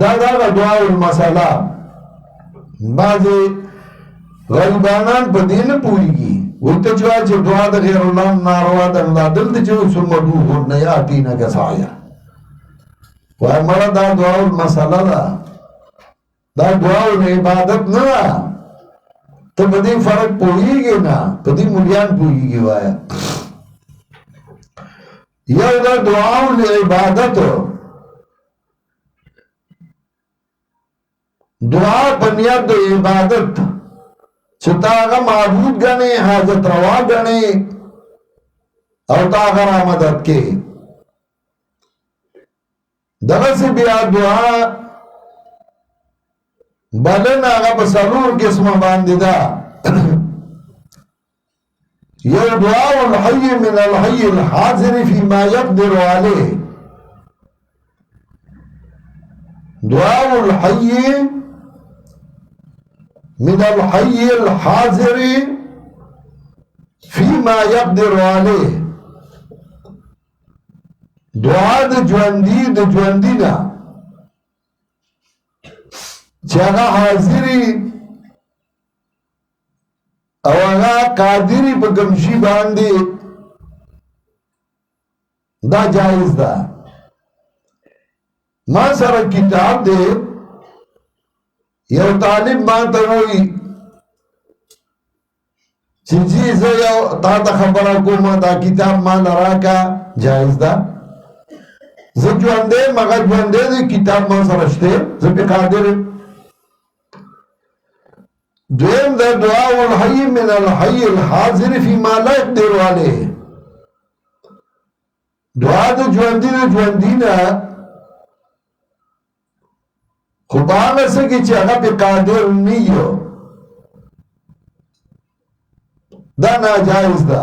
[SPEAKER 1] دا دعا المسئلہ. بعضی غریبانان په دې نه پوهیږي، ورته چې وایي چې دعا د غیر الله ناروا ده، نو دا دلته چې وایي ثم ادعوهن یاتینک سعیا، وایي مړه دا دعا المسئلہ ده، دا دعا عبادت نه ده. ته په دې فرق پوهیږي نه، په دې مریان پوهیږي. وایه یو دا دعا عبادت، دعا بنیاد د عبادت چې تا هغه معبود ګڼې، حاجت روا ګڼې او تا هغه را مدد کې. دغسې بیا دعا بلنه هغه په څلور قسمه باندې ده. یو دعاء الحي من الحي الحاضر فيما يقدر عليه، دعاء الحي من الحي الحاضر فيما يقدر عليه، دعا د ژوندي د ژوندي نه چې هغه حاضري او هغه قادری په کوم شي باندې دا جایز ده. ما سره کتاب دی، یو طالب ما ته وایي چې جی زه یو تا ته خبره کوم، دا کتاب ما نه راکړه، جایز ده. زه ژوندی مګر ژوندی دی، کتاب ما سره شته، زه پې قادر یم. دویم دا دعاء الحي من الحي الحاضر فيما لا يقدر عليه، دعا د ژوندي د ژوندي نه خو په هغه څه کې چې هغه پې قادر نه یو، دا ناجایز ده.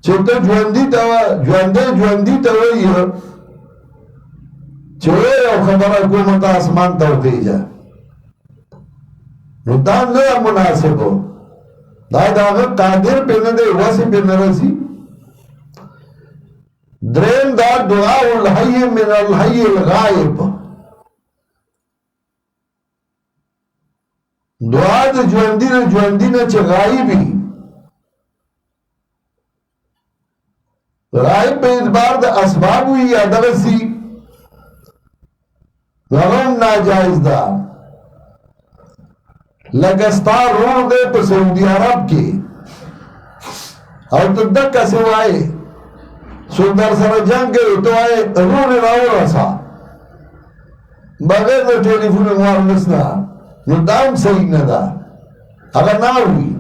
[SPEAKER 1] چې ته ژوندي ته ژوندي ته وایي چې یو خبره کومه ته اسمان ته وخېږه، نو دا نه مناسبو، دا د هغه قادر پې نه دی، وسې پې نه رسي. دریم دا دعاء الحي من الحي الغائب، دعا د ژوندي نه ژوندي نه چې غایبي، غایب په اعتبار د اسباب وي یا دغسې، هغه هم ناجایز ده. لکه ستا رور دی په سعودي عرب کې او ته دقسې وایې څوک در سره جنګ کوي، ته وایې رور یې راورسه بغیر د ټلیفون وایرلس نه، نو دا هم صحیح نه ده، هغه نه اوري.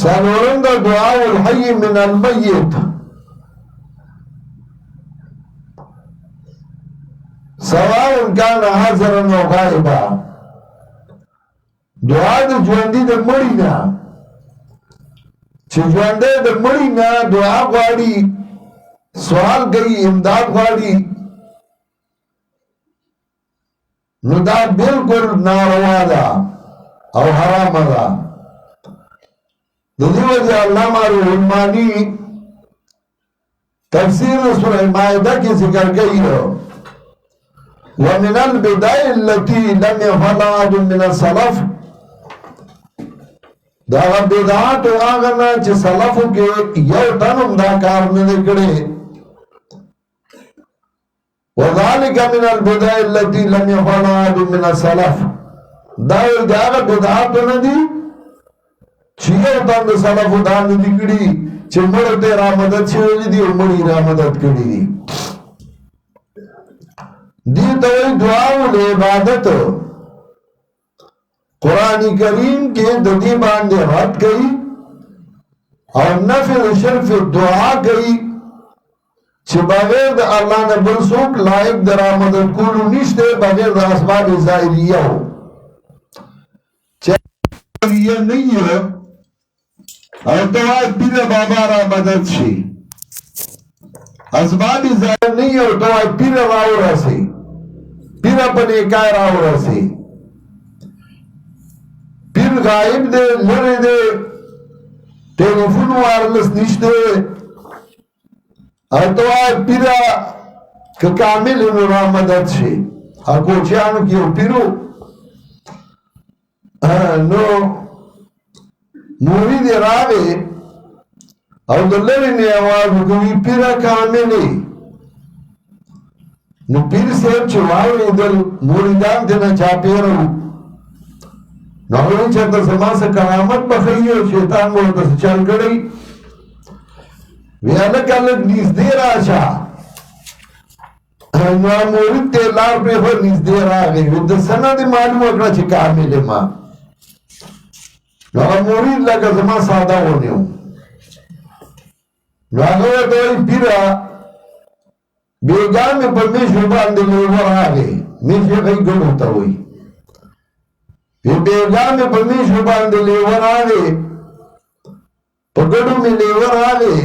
[SPEAKER 1] څلورم د دعاء الحي من المیت، سواء كان حاضرا او غائبا، دعا د ژوندي د مړي نه چې ژوندی د مړي نه دعا غواړي، سوال کوي، امداد غواړي، نو دا بالکل ناروا ده او حرام ده. د دې وجه علامه روح المانی تفسیر سورہ مائده کې ذکر کوي، ومن البدع التي لم يفعلها أحد من السلف، دا بدعات هغه نه چې سلفو کې یو تن هم دا کار نه دی کړی. وذلك من البدع التي لم يفعلها أحد من السلف، دا هغه بدعات نه دي چې یو تن د سلفو دا نه دي کړي چې مړه ته را مدد شوي دي او مړي را مدد کړي دي. دی توی دعاو عبادت قرآن کریم کے ددی باندے رد گئی اور نفع شرف دعا گئی چھ بغیر دا اللہ نے بلسوک لائق در آمدد کولو نشتے بغیر دا اسباب ظاہریہ ہو. یہ نہیں ہے اور تو آج پیر بابا را مدد شی اسباب ظاہر نہیں ہے اور تو آج پیر راو رسی پیر اپنے کائر راو رسی پیر غائب دے لرے دے ٹیلیفون وارلس نشتے اور تو آج پیرا کہ کامل انو را مدد شی اور کوچیانو کیو پیرو نو موری دی راوے او دلری نے آواز کوئی پیرا کاملی نو پیر صاحب چواوی دل موریدان دینا چاپیرو نو اولی چاہتا زمان سے کرامت بخیو شیطان بولتا سے چل گڑی وی الگ الگ نیز دے راشا نو مورید تے لار پہ خور نیز دے را گئی وی دسنا دی معلوم اکڑا چی کاملی ماں نو مورید لگا زمان سادہ ہونے ہوں نو آگوہ دوئی پیرا بیگان میں پر میشو باندے لیور آگے میشو غی گڑ ہوتا ہوئی بیگان میں پر میشو باندے لیور آگے پر گڑوں میں لیور آگے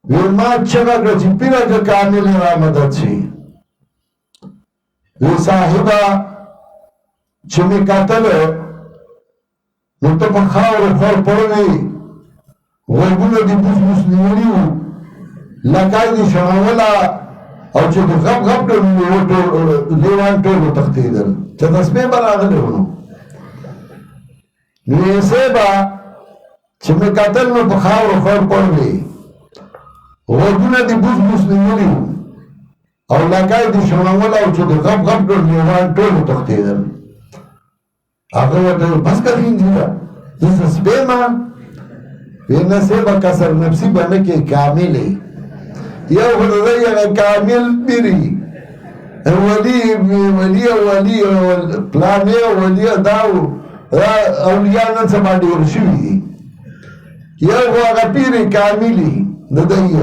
[SPEAKER 1] وی ماں چگا کر چی پیرا کا کامل را مدد چی وی صاحبہ چمی قتل نو تا پا خاور خور پڑوی غیبون دی بوس بوس نیولیو لکای دی شماولا او چه تو غب غب کرنو لیوان ٹولو تختیدن چه تسبیح براغلی ہونو نو ایسے با چه میں قتل نو پا خاور خور پڑوی غیبون دی بوس بوس نیولیو او لکای دی شماولا او چه تو غب غب کرنو لیوان ٹولو تختیدن آخر وقت بس کرین دیگا جس اسبے ماں وینا سیبا کسر نفسی بنکے کاملی یا خدای اگا کامل بیری ولی پلانے ولی داو اولیاء نن سما دیر شوی دی یا اگا پیری کاملی ندائی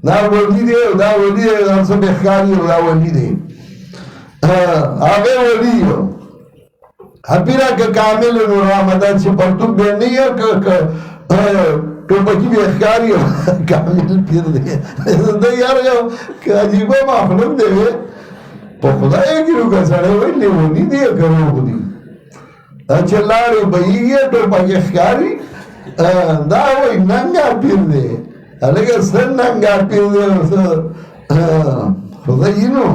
[SPEAKER 1] دا ولی دی دا ولی دی دا سب اخکاری دا ولی دی آگے ولی دی پیرا که کامل نو رامدان چه پرتوب بین نہیں ہے تو بکی بھی اخکاری کامل پیر دے دا یار که عجیبا مخلوق دے پا خدا ایکی رو کساڑے وی لیونی دے کرو خودی اچھا لاری بئی ہے تو بکی اخکاری دا وی ننگا پیر دے لیکن سن ننگا پیر دے خدا اینو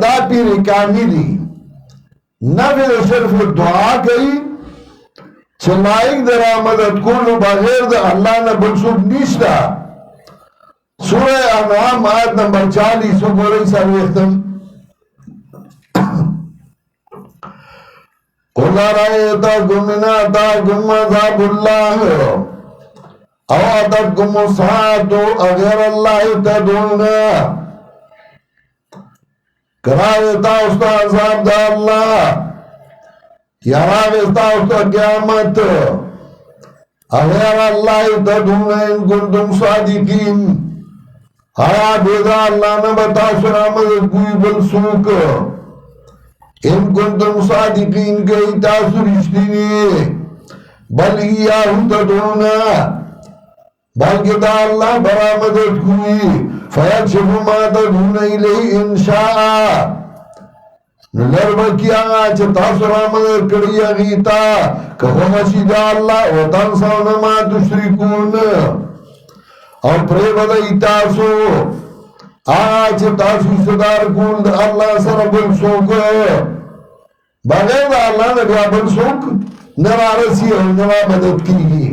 [SPEAKER 1] دا پیر کاملی نبی صرف دعا کئی چلائک در آمدت کلو بغیر در اللہ نے بلسوب نیشتا سورہ انعام آیت نمبر 40 و گوری ساروی اختم قُلْ أَرَأَيْتَكُمْ إِنْ أَتَاكُمْ عَذَابُ اللَّهِ أَوْ أَتَتْكُمُ السَّاعَةُ أَغَيْرَ اللَّهِ تَدْعُونَ کراویتا اس کا عذاب دا اللہ یراویتا اس کا قیامت اغیر اللہ تدون ان کنتم صادقین آیا بیدا اللہ نے بتا سنا مدد کوئی بلسوک ان کنتم صادقین کئی تاثر اشتینی بلگی آہو تدون بلکہ دا اللہ برا مدد کوئی فیکشف ما تدون الیہ انشاء نلرب کیا چھے تاثر آمد کری اغیتا کہو مشید اللہ و تنسون ما تشرکون اور پرے بدائی تاسو چھے تاسو صدار کون اللہ سر بلسوک بغیر دا اللہ نے بیا بلسوک نرا رسی اور نرا مدد کی گی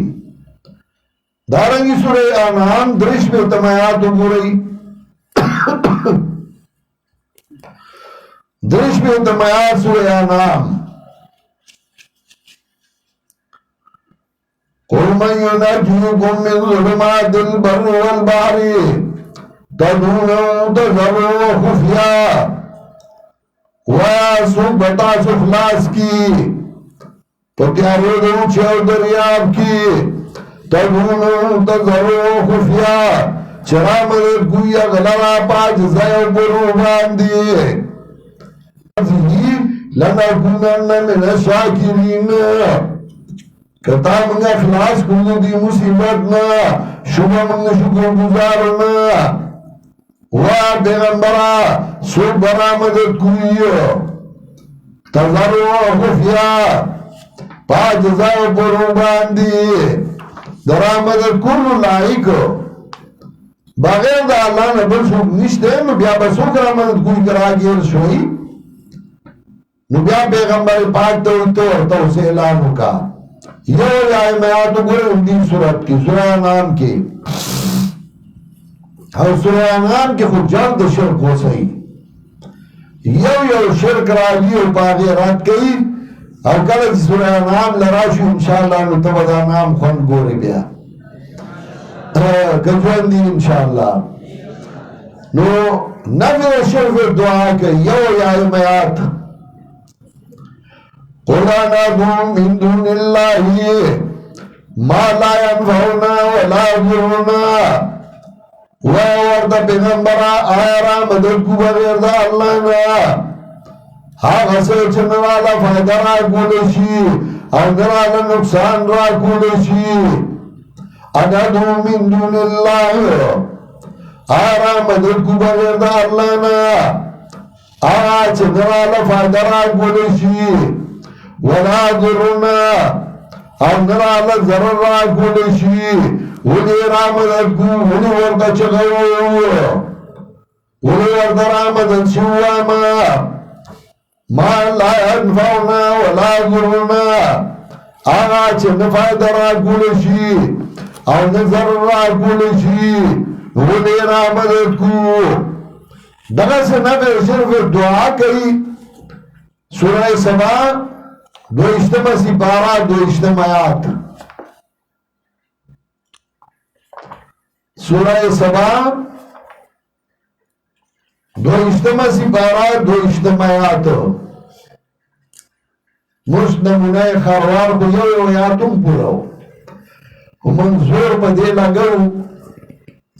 [SPEAKER 1] دارنگی سورہ انعام درش میں تمایات ہو رہی درش میں تمایات سورہ انعام قُلْ مَنْ يُنَجِّيكُمْ مِنْ ظُلُمَاتِ الْبَرِّ وَالْبَحْرِ تَدْعُونَهُ تَضَرُّعًا وَخُفْيًا وَيَا سُوک بتا سخلاص کی تو کیا رو اونچے اور دریاب کی تدعونہو تضرعوا خفیا چرا مدد گویا غلرا پاج زیو برو باندی لنکونن من الشاکرین کتا منگا خلاص کنو دی مصیبتنا شما منگا شکر گزارنا و پیغمبرا سو برامدت کوئی تذرو خفیا پا جزاو پرو باندی درامدت کلو لائک بغیر دا اللہ نے بل سوک نشتے نو بیا بسوک رامدت کوئی کرا گیر شوئی نو بیا پیغمبر پاک تو سے اعلانو کا یو آئے میں آتو گوئے اندین صورت کی سورہ انعام کی اور سورہ انعام کی خود جلد شرک ہو سہی یو شرک راگی و پاگی رات کئی اور کلچ سورہ انعام لراشو انشاءاللہ نو تبدا نام خون گوری بیا کجوان دی انشاءاللہ نو نفر شرف دعا کئی یو آئے میں آتو قُلْ نَدْعُو مِن دُونِ اللَّهِ مَا لَا يَنفَعُنَا وَلَا يَضُرُّنَا وَورد پیغمبرا آیا مدد کو بغیر دا اللہ نا آغا سے چنوالا فائدہ را کولشی اندرالا نقصان را کولشی اَنَدْعُو مِن دُونِ اللَّهِ آیا مدد کو بغیر دا اللہ نا آغا چنوالا فائدہ را کولشی ولا ضرنا او نرالا ضرر را کولشی ولی رامدت کو ولی ورد چگو ولی ورد رامدت شواما ما لا انفعنا ولا ضرنا آغا چه نفاید را کولشی او نظر را کولشی ولی رامدت کو دغا سے نبی صرف دعا کئی سورہ سبا دو اجتماع سپارہ دو اجتماعات سورہ سبا دو اجتماع سپارہ دو اجتماعات مشت نمونہ خاروار کو یو یاتم پوراو منظور پا دے لگو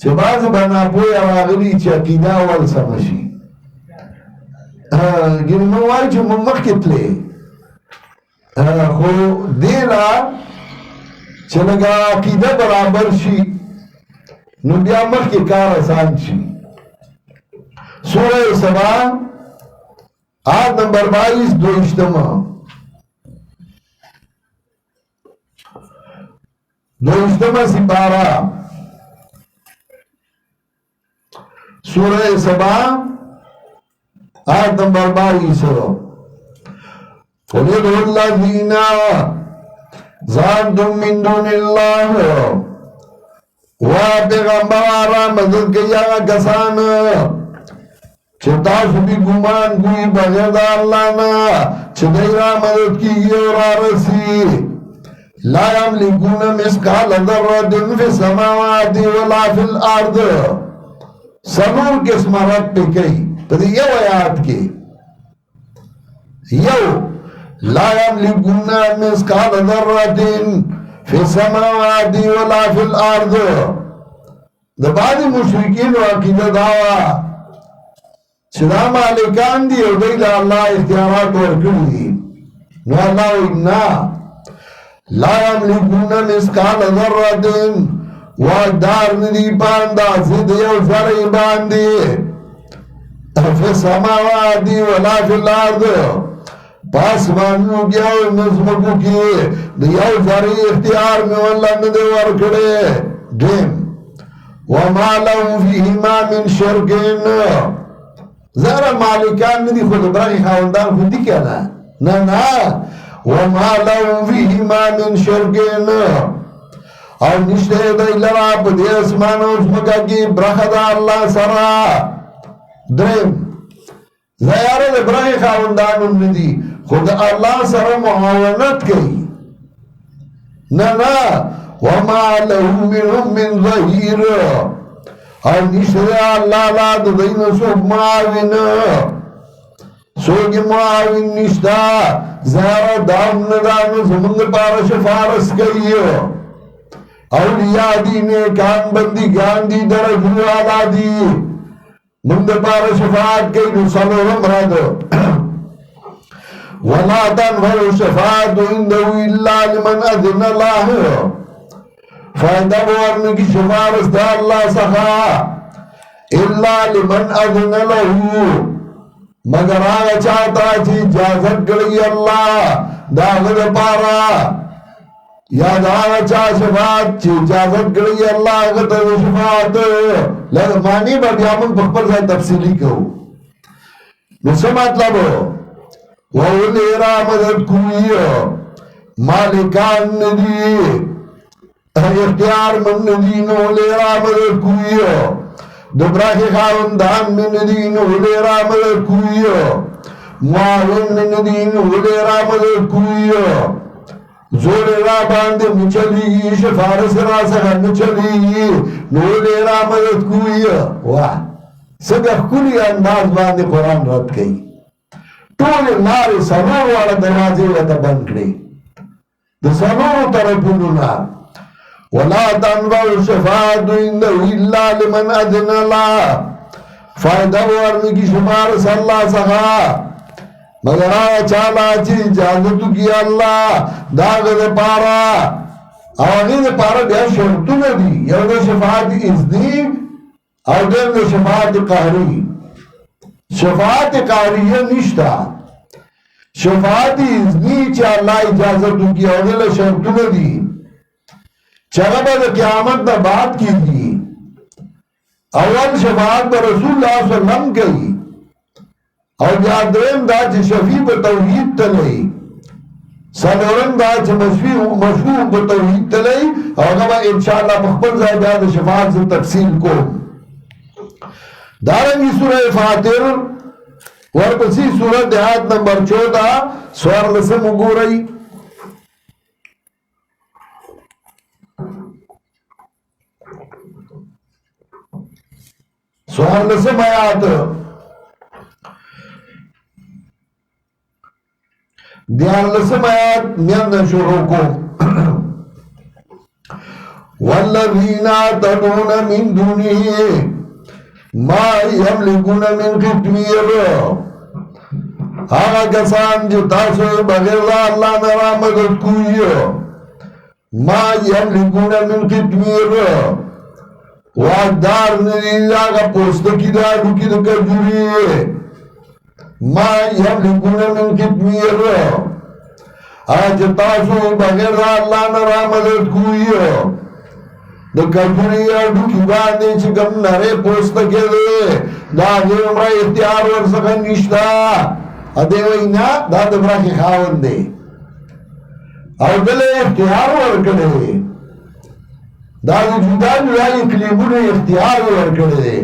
[SPEAKER 1] چه باز بنا پوی راغلی چه عقیدہ والسمشی گن منوائی چه ممکت لے خو دیلا چنگا عقیدہ برابر شی نو بیا مخ کی کار آسان شی سورہ سبا آیت نمبر 22 دو اجتماع سپارہ سورہ سبا آیت نمبر 22 قُلِ ادْعُوا الَّذِينَ زَعَمْتُم مِّن دُونِ اللَّهِ و پیغمبر آرہ مدد کیا کسان چھتا سبی گمان کوئی بغیر دا اللہ نا چھتائی را مدد کی گئی اور آرسی لا یملکون مسقال ذرۃ فی السماوات ولا فی الارض سنور کس مرد پہ کئی تو یو آیات کی یو لا يملكون مثقال ذرة في السماوات ولا في الأرض ده بعض مشرکین و عقیدہ دعویٰ چدا مالکان دی او دیل اللہ اختیارات ورکڑی دی نو اللہ اگنا لا يملكون مثقال ذرة واقدار ندی باندہ زد یو ذرعی باندی فی السماوات ولا فی الأرض پاس مانو گیا نظمکو کی دیو ذری اختیار میں واللہ ندے ورکڑے دیم وما لهم فیہما من شرکین ذرا مالکان ندی خود براغی خواندان خودی کیا نا وما لهم فیہما من شرکین اور نشتے دی لرا پدی اسمان و اسمکا کی برخدا اللہ سرا دیم زیارہ دی براغی خواندان ندی خود اللہ سر معاونت کئی نا وما لہو منہم من ظہیر اور نشتر اللہ لا دین سوک معاون سوک معاون نشتا زہر دام ندان زمند پارش فارس کئی اولیاء دی نیکان بندی گان دی درجو والا دی مند پارش فارس کئی نسلو رمرد ولا تنفع الشفاعة عنده إلا لمن أذن الله فائدہ بورنے کی سفارش دا اللہ سخا الا لمن اذن له مگر آگا چاہتا چی اجازت گئی اللہ داغد پارا یا داغا چاہ شفاعت چی اجازت گئی اللہ آگتا شفاعت لیکن معنی با بیامن پخبر سے تفصیلی کہو نسو مطلب وَوَلِي رَامَدَتْ کوئی مالکان ندی اختیار من ندینو لیرا مدد کوئیو دبراکی خاوندان من ندینو لیرا مدد کوئیو معاون من ندینو لیرا مدد کوئیو زور را باندے مچلیگی شفارس را سخن مچلیگی نو لیرا مدد کوئیو واہ سگخ کلی انداز باندے قرآن رد کئی طول نار سنور والا دروازے ویتا بند کری دا سنور طرفونو نار ولا تنفع الشفاعة عنده إلا لمن أذن له فائدہ ورنے کی شفارس اللہ سخا مگر آیا چالا چی اجازتو کی اللہ داغد پارا آغید پارا بیا شرطو ندی یو دا شفاعت ازنی او دا شفاعت قہری شفاعت قہریہ نشتا شفاعت ازنی چا اللہ اجازتو کی اولا شرطو ندی چگہ با دا قیامت دا بات کی دی اول شفاعت با رسول اللہ صلی اللہ علیہ وسلم کئی اور یادرین دا چی شفیع با توحید تلئی سنورن دا چی مشہور با توحید تلئی اور اگر انشاءاللہ مخبر زیادہ شفاعت سے تقسیم کو دارنگی سورہ فاتر ورپسی سورہ دیہات نمبر 14 سوار لسم گو رئی سوال لسم آیات دیار لسم آیات میند شروع کو والذین تدعون من دونه ما یملکون من قطمیر آغا کسان جو تاسو بغیر اللہ نرا مدد کوئی ما یملکون من قطمیر واقدار ندید آگا پوستکی دا ڈوکی دا کجوری ما یملکون من قطمیر آج تاسو بغیر دا اللہ نرا مدد کوئی دا کجوری ڈوکی باندے چکم نرے پوستکی دے دا غیر امرہ اختیار ورسکن نشتا ادے وینا دا دبرا کی خاون دے او دلے اختیار ورکڑے دا جدا جدا اقلیمون اختیار ورکڑے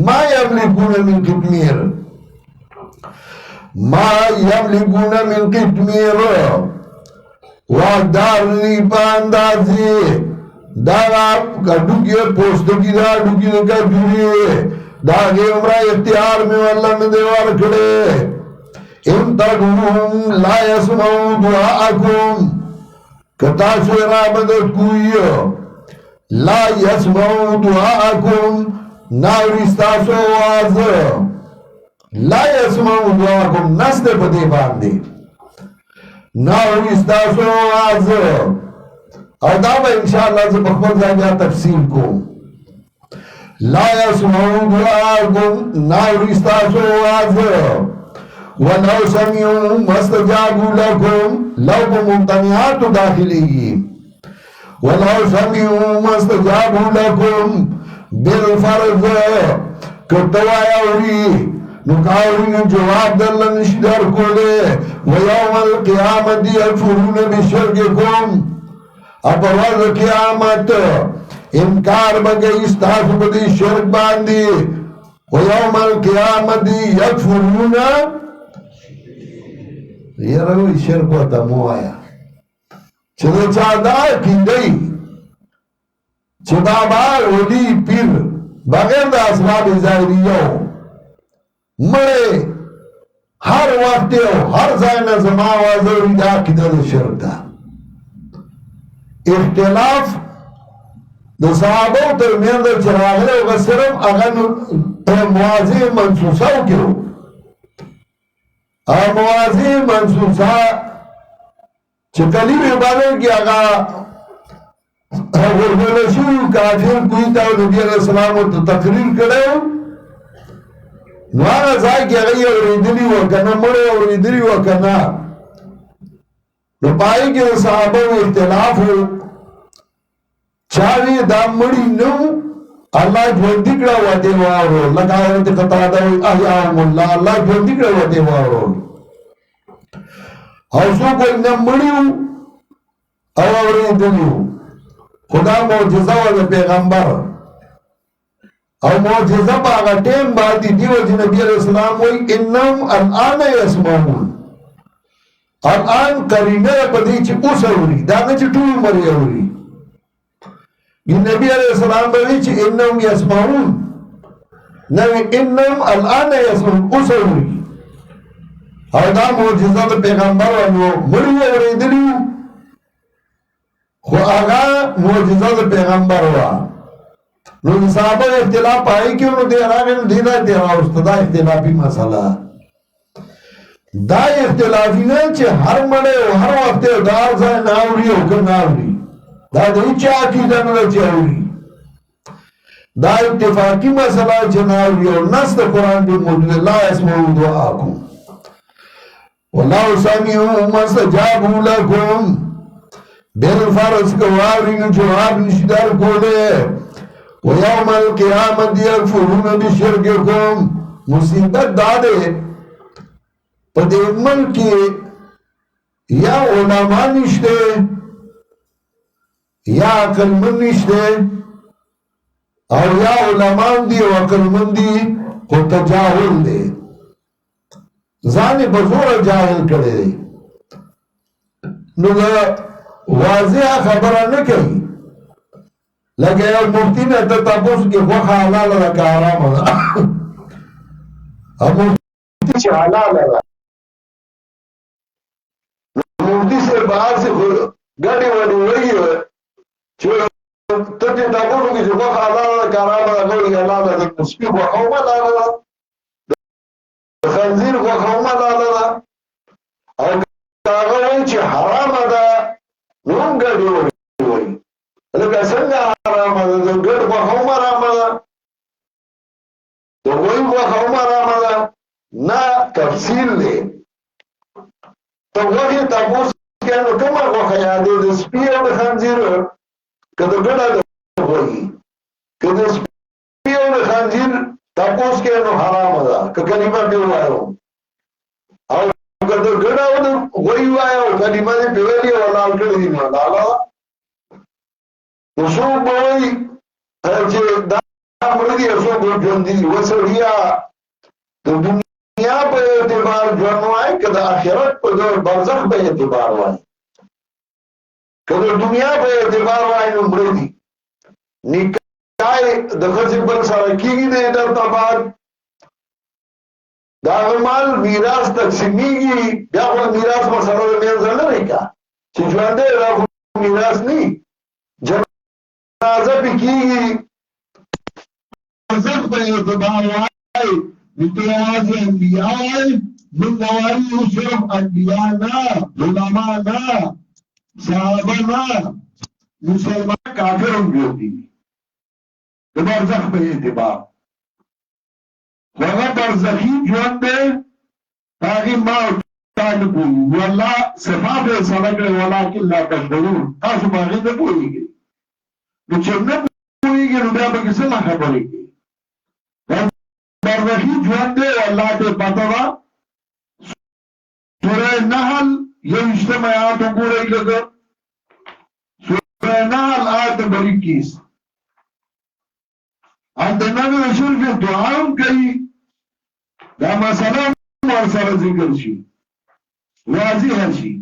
[SPEAKER 1] ما یملکون من قطمیر ما یملکون من قطمیر واقدار نی پاندازی دا ڈوکی پوستکی دا ڈوکی دا کجوری دا غیر امرہ اختیار میں واللہ میں دے ورکڑے ان تدعوهم لا يسمعوا دعاءكم کتاسو رابطت کوئی لا يسمعوا دعاءكم ناورستاسو آواز لا يسمعوا دعاءكم نست پتے باندے ناورستاسو آواز اور دعوہ انشاءاللہ سے بخبر جائے تفصیل کو لا يسمعوا دعاءكم ناورستاسو آواز وَلَوْ سَمِعُوا مَسْتَجَابُوا لَكُمْ لَوْ بممتنعات داخلی وَلَوْ سَمِعُوا مَسْتَجَابُوا لَكُمْ بِالْفَرْض کتوایا ہوئی نکاوری نے جواب دلن نشدر کولے وَيَوْمَ الْقِيَامَةِ يَكْفُرُونَ بِشِرْكِكُمْ اب روز قیامت انکار بگئی استاذ بدی شرک باندی وَيَوْمَ الْقِيَامَةِ يَكْفُرُونَ یہ روی شرک ہوتا موایا چھتے چاہتا کی گئی چھتا بار ولی پیر بغیر دا اسباب ظاہریہ مرے ہر وقت ہر زائنہ زمان وازوری دا کدر شرک دا اختلاف دا صحابوں ترمین دا چراغلے وگا صرف اگر موازی منسوساو کرو موازی منصوصا چه کلیم عبادت کی آگا غربلشو کافر کوئی تا نبی علیہ السلام تو تقریر کرے نوانا ځای کې هغه اورېدلي وو که نه مړی اورېدلي وو که نه نو پای کې د صحابو اختلاف و چا وی دا مړي نه الله ژوندي کړه وته واورو لکه حضرت قتاده وایي احیاهم الله الله ژوندي کړه وته واورو او څوک وایي نه مړي وو او اورېدلي وو خدا معجزه وه د پیغمبر او معجزه په هغه ټیم باندې دیو چې نبی علیہ السلام وایي انهم الان یسمعون الان قرینه په دې چې اوس اوري دا نه چې ټول عمر یې اوري نبی علیہ السلام وایي چې انهم یسمعون نو انهم الان یسمعون اوس اوري او دا معجزه د پیغمبر وانه مړي اورېدلي خو هغه معجزه د پیغمبر وه نو صحابه اختلاف پای کې نو دی راغی نو دی راوسته دا اختلافي مسله دا اختلافي نه چې هر مړی او هر وخت یې دا ځای نه اوري او که نه اوري دا د هېچا عقیده نه ده چې اوري دا اتفاقي مسله چې نه اوري او نص د قرآن کې موجود لا یسمعوا دعاکم والله سمیع مستجاب لکم بالفرض که واوري نو جواب نشي درکولی ويوم القيامة يكفرون بشرككم مصیبت داده پا دے ملک یا علماء نشتے یا عقلمند نشتے اور یا علماء دی و عقلمند دی خو تجاہل دے ځان بزور جاہل کرے دے نو واضح خبره نه کوي لکه یو مفتی نه ته تاسو کې غوښه حلال ده که حرامه ده او مفتی چې حلال ده مفتی صاحب بهر سے ګاډي وړي وایي چې ته دې تاسو کې چې غوښه حلال ده که حرامه ده نو حلال ده د سپي غوښه هم حلال ده د خنزیر غوښه هم حلال ده او هغه وایي چې حرامه ده نو هم ګاډي وړي وایي لکه څنګه حرامه ده د ګډ غوښه هم حرامه ده د غوی غوښه هم حرامه ده نه تفصیل دی ته غوښې تپوس کې نو کومه غوښه یادې د سپي او د خنزیر که د ګډه د غوښې که د سپي او د خنزیر تپوس کې نو حرامه ده که کلمه پې ووایو او که د ګډه او د غوی وایو کلمه دې پې ویلې او حلال کړې دي نو حلاله ده نو څوک به وایي چې دا مړه دي او څوک به ژوندي دي وسړیا د دنیا په اعتبار ژوند وایي که د آخرت په برزخ په اعتبار وایي که د دنیا په اعتبار وایي نو مړه دي نکاح د ښځې بل سره کېږي د عدت نه بعد د هغه مال میراث تقسیمیږي بیا خو میراث مسله د منځه لرې که چې ژوندی دا خو میراث نه جنازه پې کېږي برزخ په اعتبار وایي نو ته یوازې انبیا وایي موږ نه وایو صرف انبیا نه علما نه صحابه نه مسلمان کافر هم جوړ دي د برزخ په اعتبار خو هغه برزخي ژوند دی په هغې ما او تا نه پوهېږو الله صفات یې سره کړې ولکن لا تشعرون تاسو په هغې نه پوهېږئ نو چې نه پوهېږي نو بیا پکې څه خبرې کوي برزخي ژوند دی الله ته پته ده سوره نحل 21 آیات وګورئ لږه سوره نحل آیت نمبر 21 د نبي رسول کې دعا هم کوي دا مسله ورسره ذکر شي واضح شي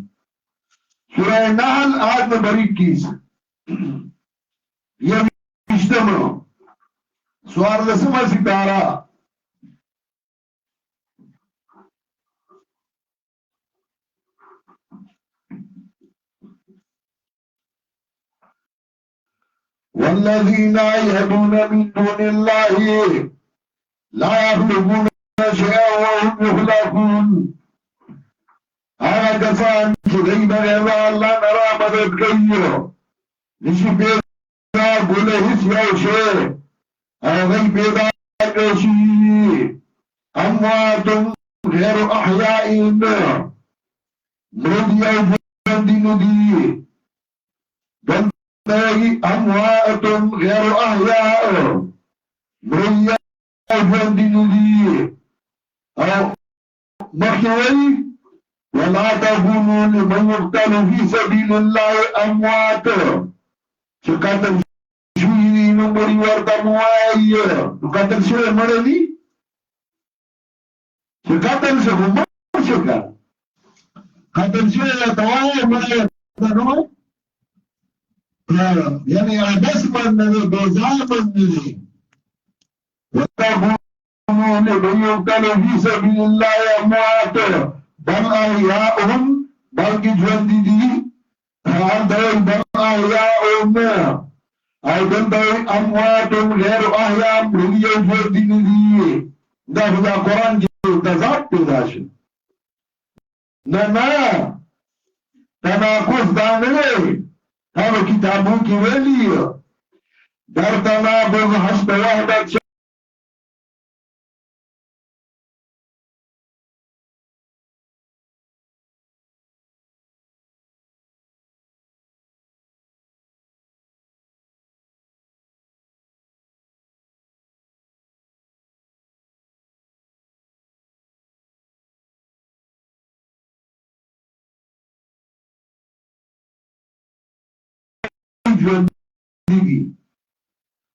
[SPEAKER 1] سوره نحل آیت نمبر 21 یہ اجتماع سوار لسمہ ستارہ والذین یدعون من دون اللہ لا یخلقون شیئا وهم یخلقون هغه کسان چې دوی بغیر د الله نه را مدد کوي نشي پیدا بوله هیڅ یو شی هغه پیدا کړي اموات غیر احیاء مردی او ژوندي نه دي دلته اموات غیر احیاء مردی او ژوندي نه دي او مخکې ولا تكونوا لمن يقتل في سبيل الله اموات چې قتل شوي نو مړي ورته موایي نو قتل شوی مړ دي چې قتل شوی مړ شو قتل شوی ته وایي مړ نو یعنی عبس من نه بازار من نه وتكونوا لمن يقتل في سبيل الله اموات بل احیاءهم بلکہ ژوندي دي بل احیاءهم او دلته اموات غیر احیاء مړي او ژوندي نه دي دا خو قرآن کې تضاد پیدا شي نه تناقض دا نه دی هغه کتابونو کې ویلي در تناقض حسب وحدت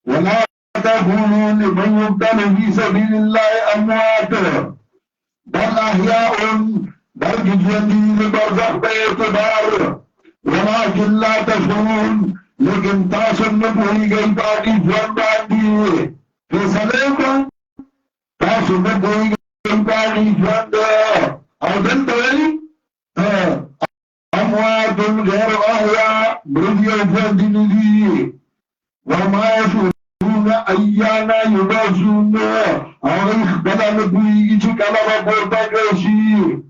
[SPEAKER 1] ولا تكونوا لمن يقتل في سبيل الله اموات بل احياء بلکہ ژوندي دي برزخ په اعتبار ولكن لا تشعرون لیکن تاسو نه پوهیږئ باقي ژوند باندې فیصله وکړه تاسو نه پوهیږئ باقي ژوند او دلته ویلي اموات غیر احیاء مړي او ژوندي نه دي وما يشعرون ايانا يبعثون او خپل نه پوهیږي چې کله به پورته کړي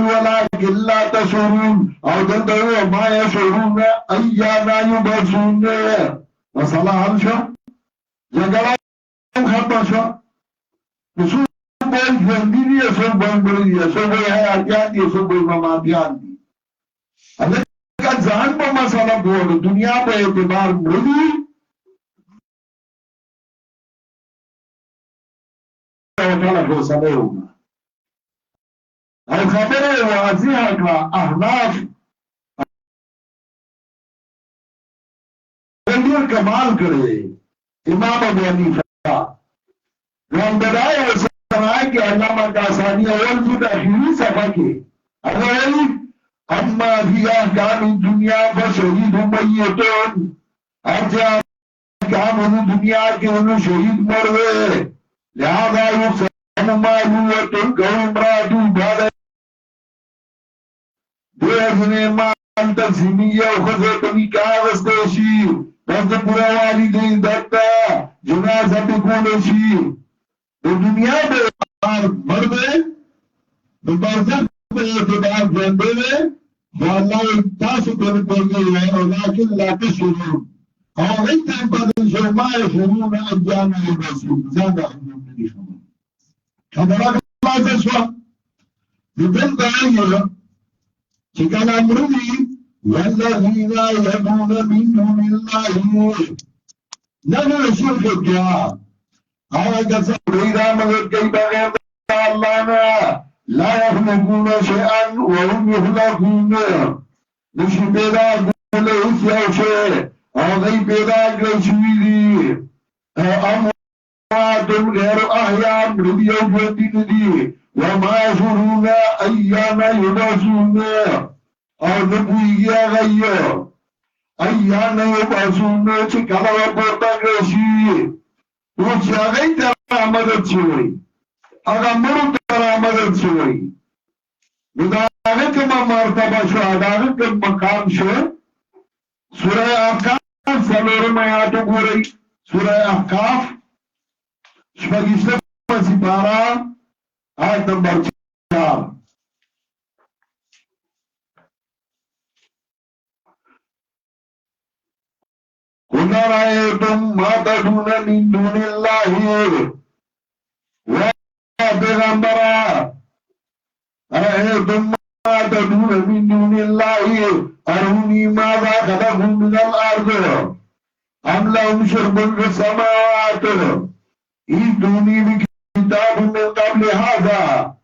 [SPEAKER 1] ولكن لا تشعرون او دلته وما يشعرون ايانا يبعثون مسأله حل شو جګړه ختمه شو څو به ژوندي دي څو به مړي دي څو به حیاتیان دي څو به مماتیان دي هغه ځان په مسأله بوله دنیا په اعتبار مړي او فیصله وکړه او خبره واضحه کړه احناف ډېر کمال کړی امام ابو حنیفه ګوندای او سره کې علامه کاسانی اول د اخیری صفحه کې هغه ویلي اما فی احکام الدنیا فشهید میتون ارجع احکام دنیا کے انہوں شہید مروے لہذا یقسم معلومتن کو امراتو بعد دیزنے مال تقسیمیہ و خزرتنی کاغستیشی بس پورا والدین دکتا جنازہ بکولشی دنیا بے مردے برزخ بے اعتبار جاندے میں والله تاسو پر پرګي او لكن لا تشعرون او انت بدل شو ما يشعرون اجان الرسول زاد دي خبره ما شو بدل دایره چې کله امرني والذين يدعون من دون الله نه شرک کیا هغه څنګه رامغه کوي بغیر الله نه لا يخلقون شيئا وهم يخلقون نشي پیدا کول هیڅ یو شی هغه پیدا کړی شوی دی اموات غیر احیاء مړي او ژوندي دي وما يشعرون ايانا يبعثون او نه پوهیږي هغه ايانا يبعثون چې کله ورته کړی شي نو چې هغه ته مدد شي هغه مړو مدد شوی داغه کومه مرتبه شو داغه کوم مقام شو سوره احقاف څلورم آیات وګورئ سوره احقاف شپږیشتمه سپاره آیت نمبر 4 أفرأيتم ما تدعون من دون الله وبغمبرا أرأيتم ما تدعون من دون الله أروني ماذا خلقوا من الأرض أم لهم شرب في السماوات ائتوني بكتاب من قبل هذا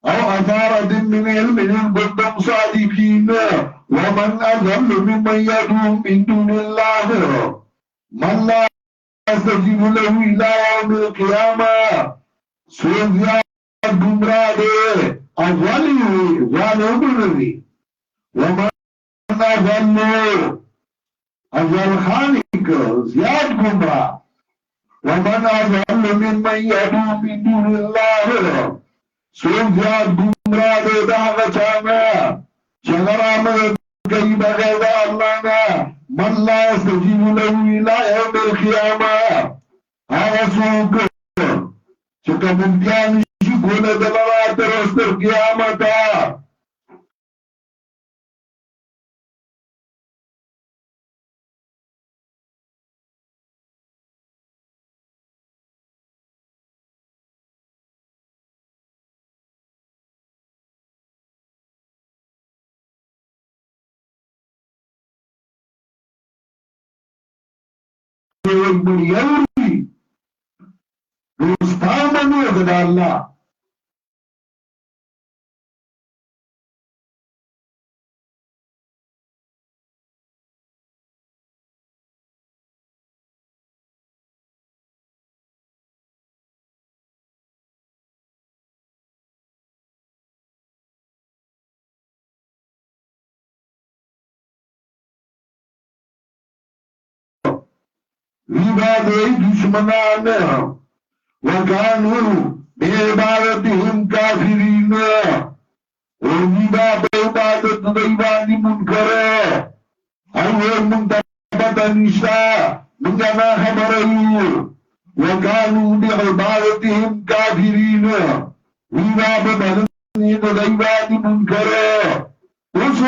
[SPEAKER 1] أو أثارة من علم إن كنتم صادقين ومن أضل ممن يدعو من دون الله من لا يستجيب له إلى يوم القيامة سوزيا گمراہ دے اضلی ہوئی ظالم ہوئی ومن أضل خانق زیاد گمراہ ومن أضل ممن يدعو من دون الله سوزيا گمراہ دے دعوة چانا چغرا مدد کئی بغیر اللہ من لا يستجيب له إلى يوم القيامة هذا سوق چکا ممکن شی کھولے دلوات رستر قیامتا ایک بڑی دوستان بنو خدا اللہ ریبا دے دشمنان وكانوا بعبادتهم كافرين وريبا بعبادت ديوان منكر أول منتبت نشاء من جنا خبره وكانوا بعبادتهم كافرين ريبا بعبادت ديوان منكر اس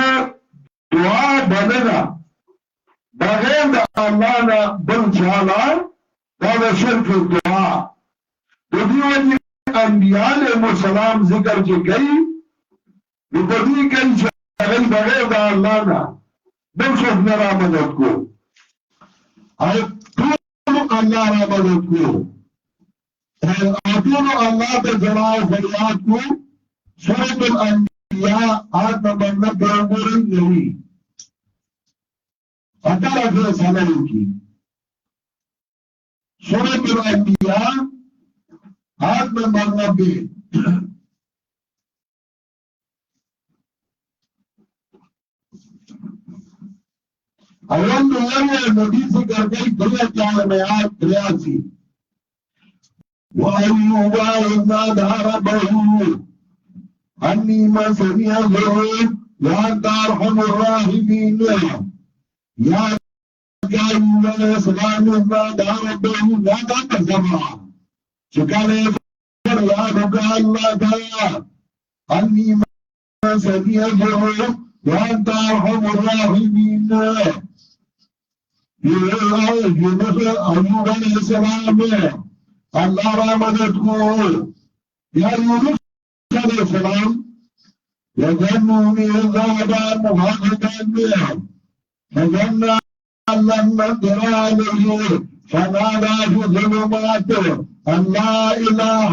[SPEAKER 1] دعا بدنا بغیر اللہ نا بل چالا دا شرف دعا تو دیوانی انبیاء علیہ السلام ذکر کے گئی نکردی کئی چاہی بغیر دا اللہ نا بل شرف نرا مدد کو آتون اللہ را مدد کو آتون اللہ تا جلال فریاد کو سورة الانبیاء آت نمبر 90 نہیں فترة في سنوك سورة الأنبياء آية نمبر 90 أول دعاء النبي ذكر كي دعاء آيات 83 وأيوب إذ نادى ربه أني مسني الضر وأنت أرحم الراحمين يا كائن الإسلام ما دار به لا تتسمع شكرا فريادك الله تعالى أني ما سني الضر وأنت أرحم الراحمين يونس أيوب عليه السلام الله رحمته يا يونس عليه السلام يظنني ذهبا مهاجدا فظن أن لم نقدر عليه فنادى في الظلمات أن لا إله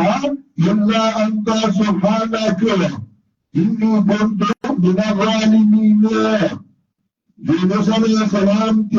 [SPEAKER 1] إلا أنت سبحانك إني كنت من الظالمين. يونس عليه السلام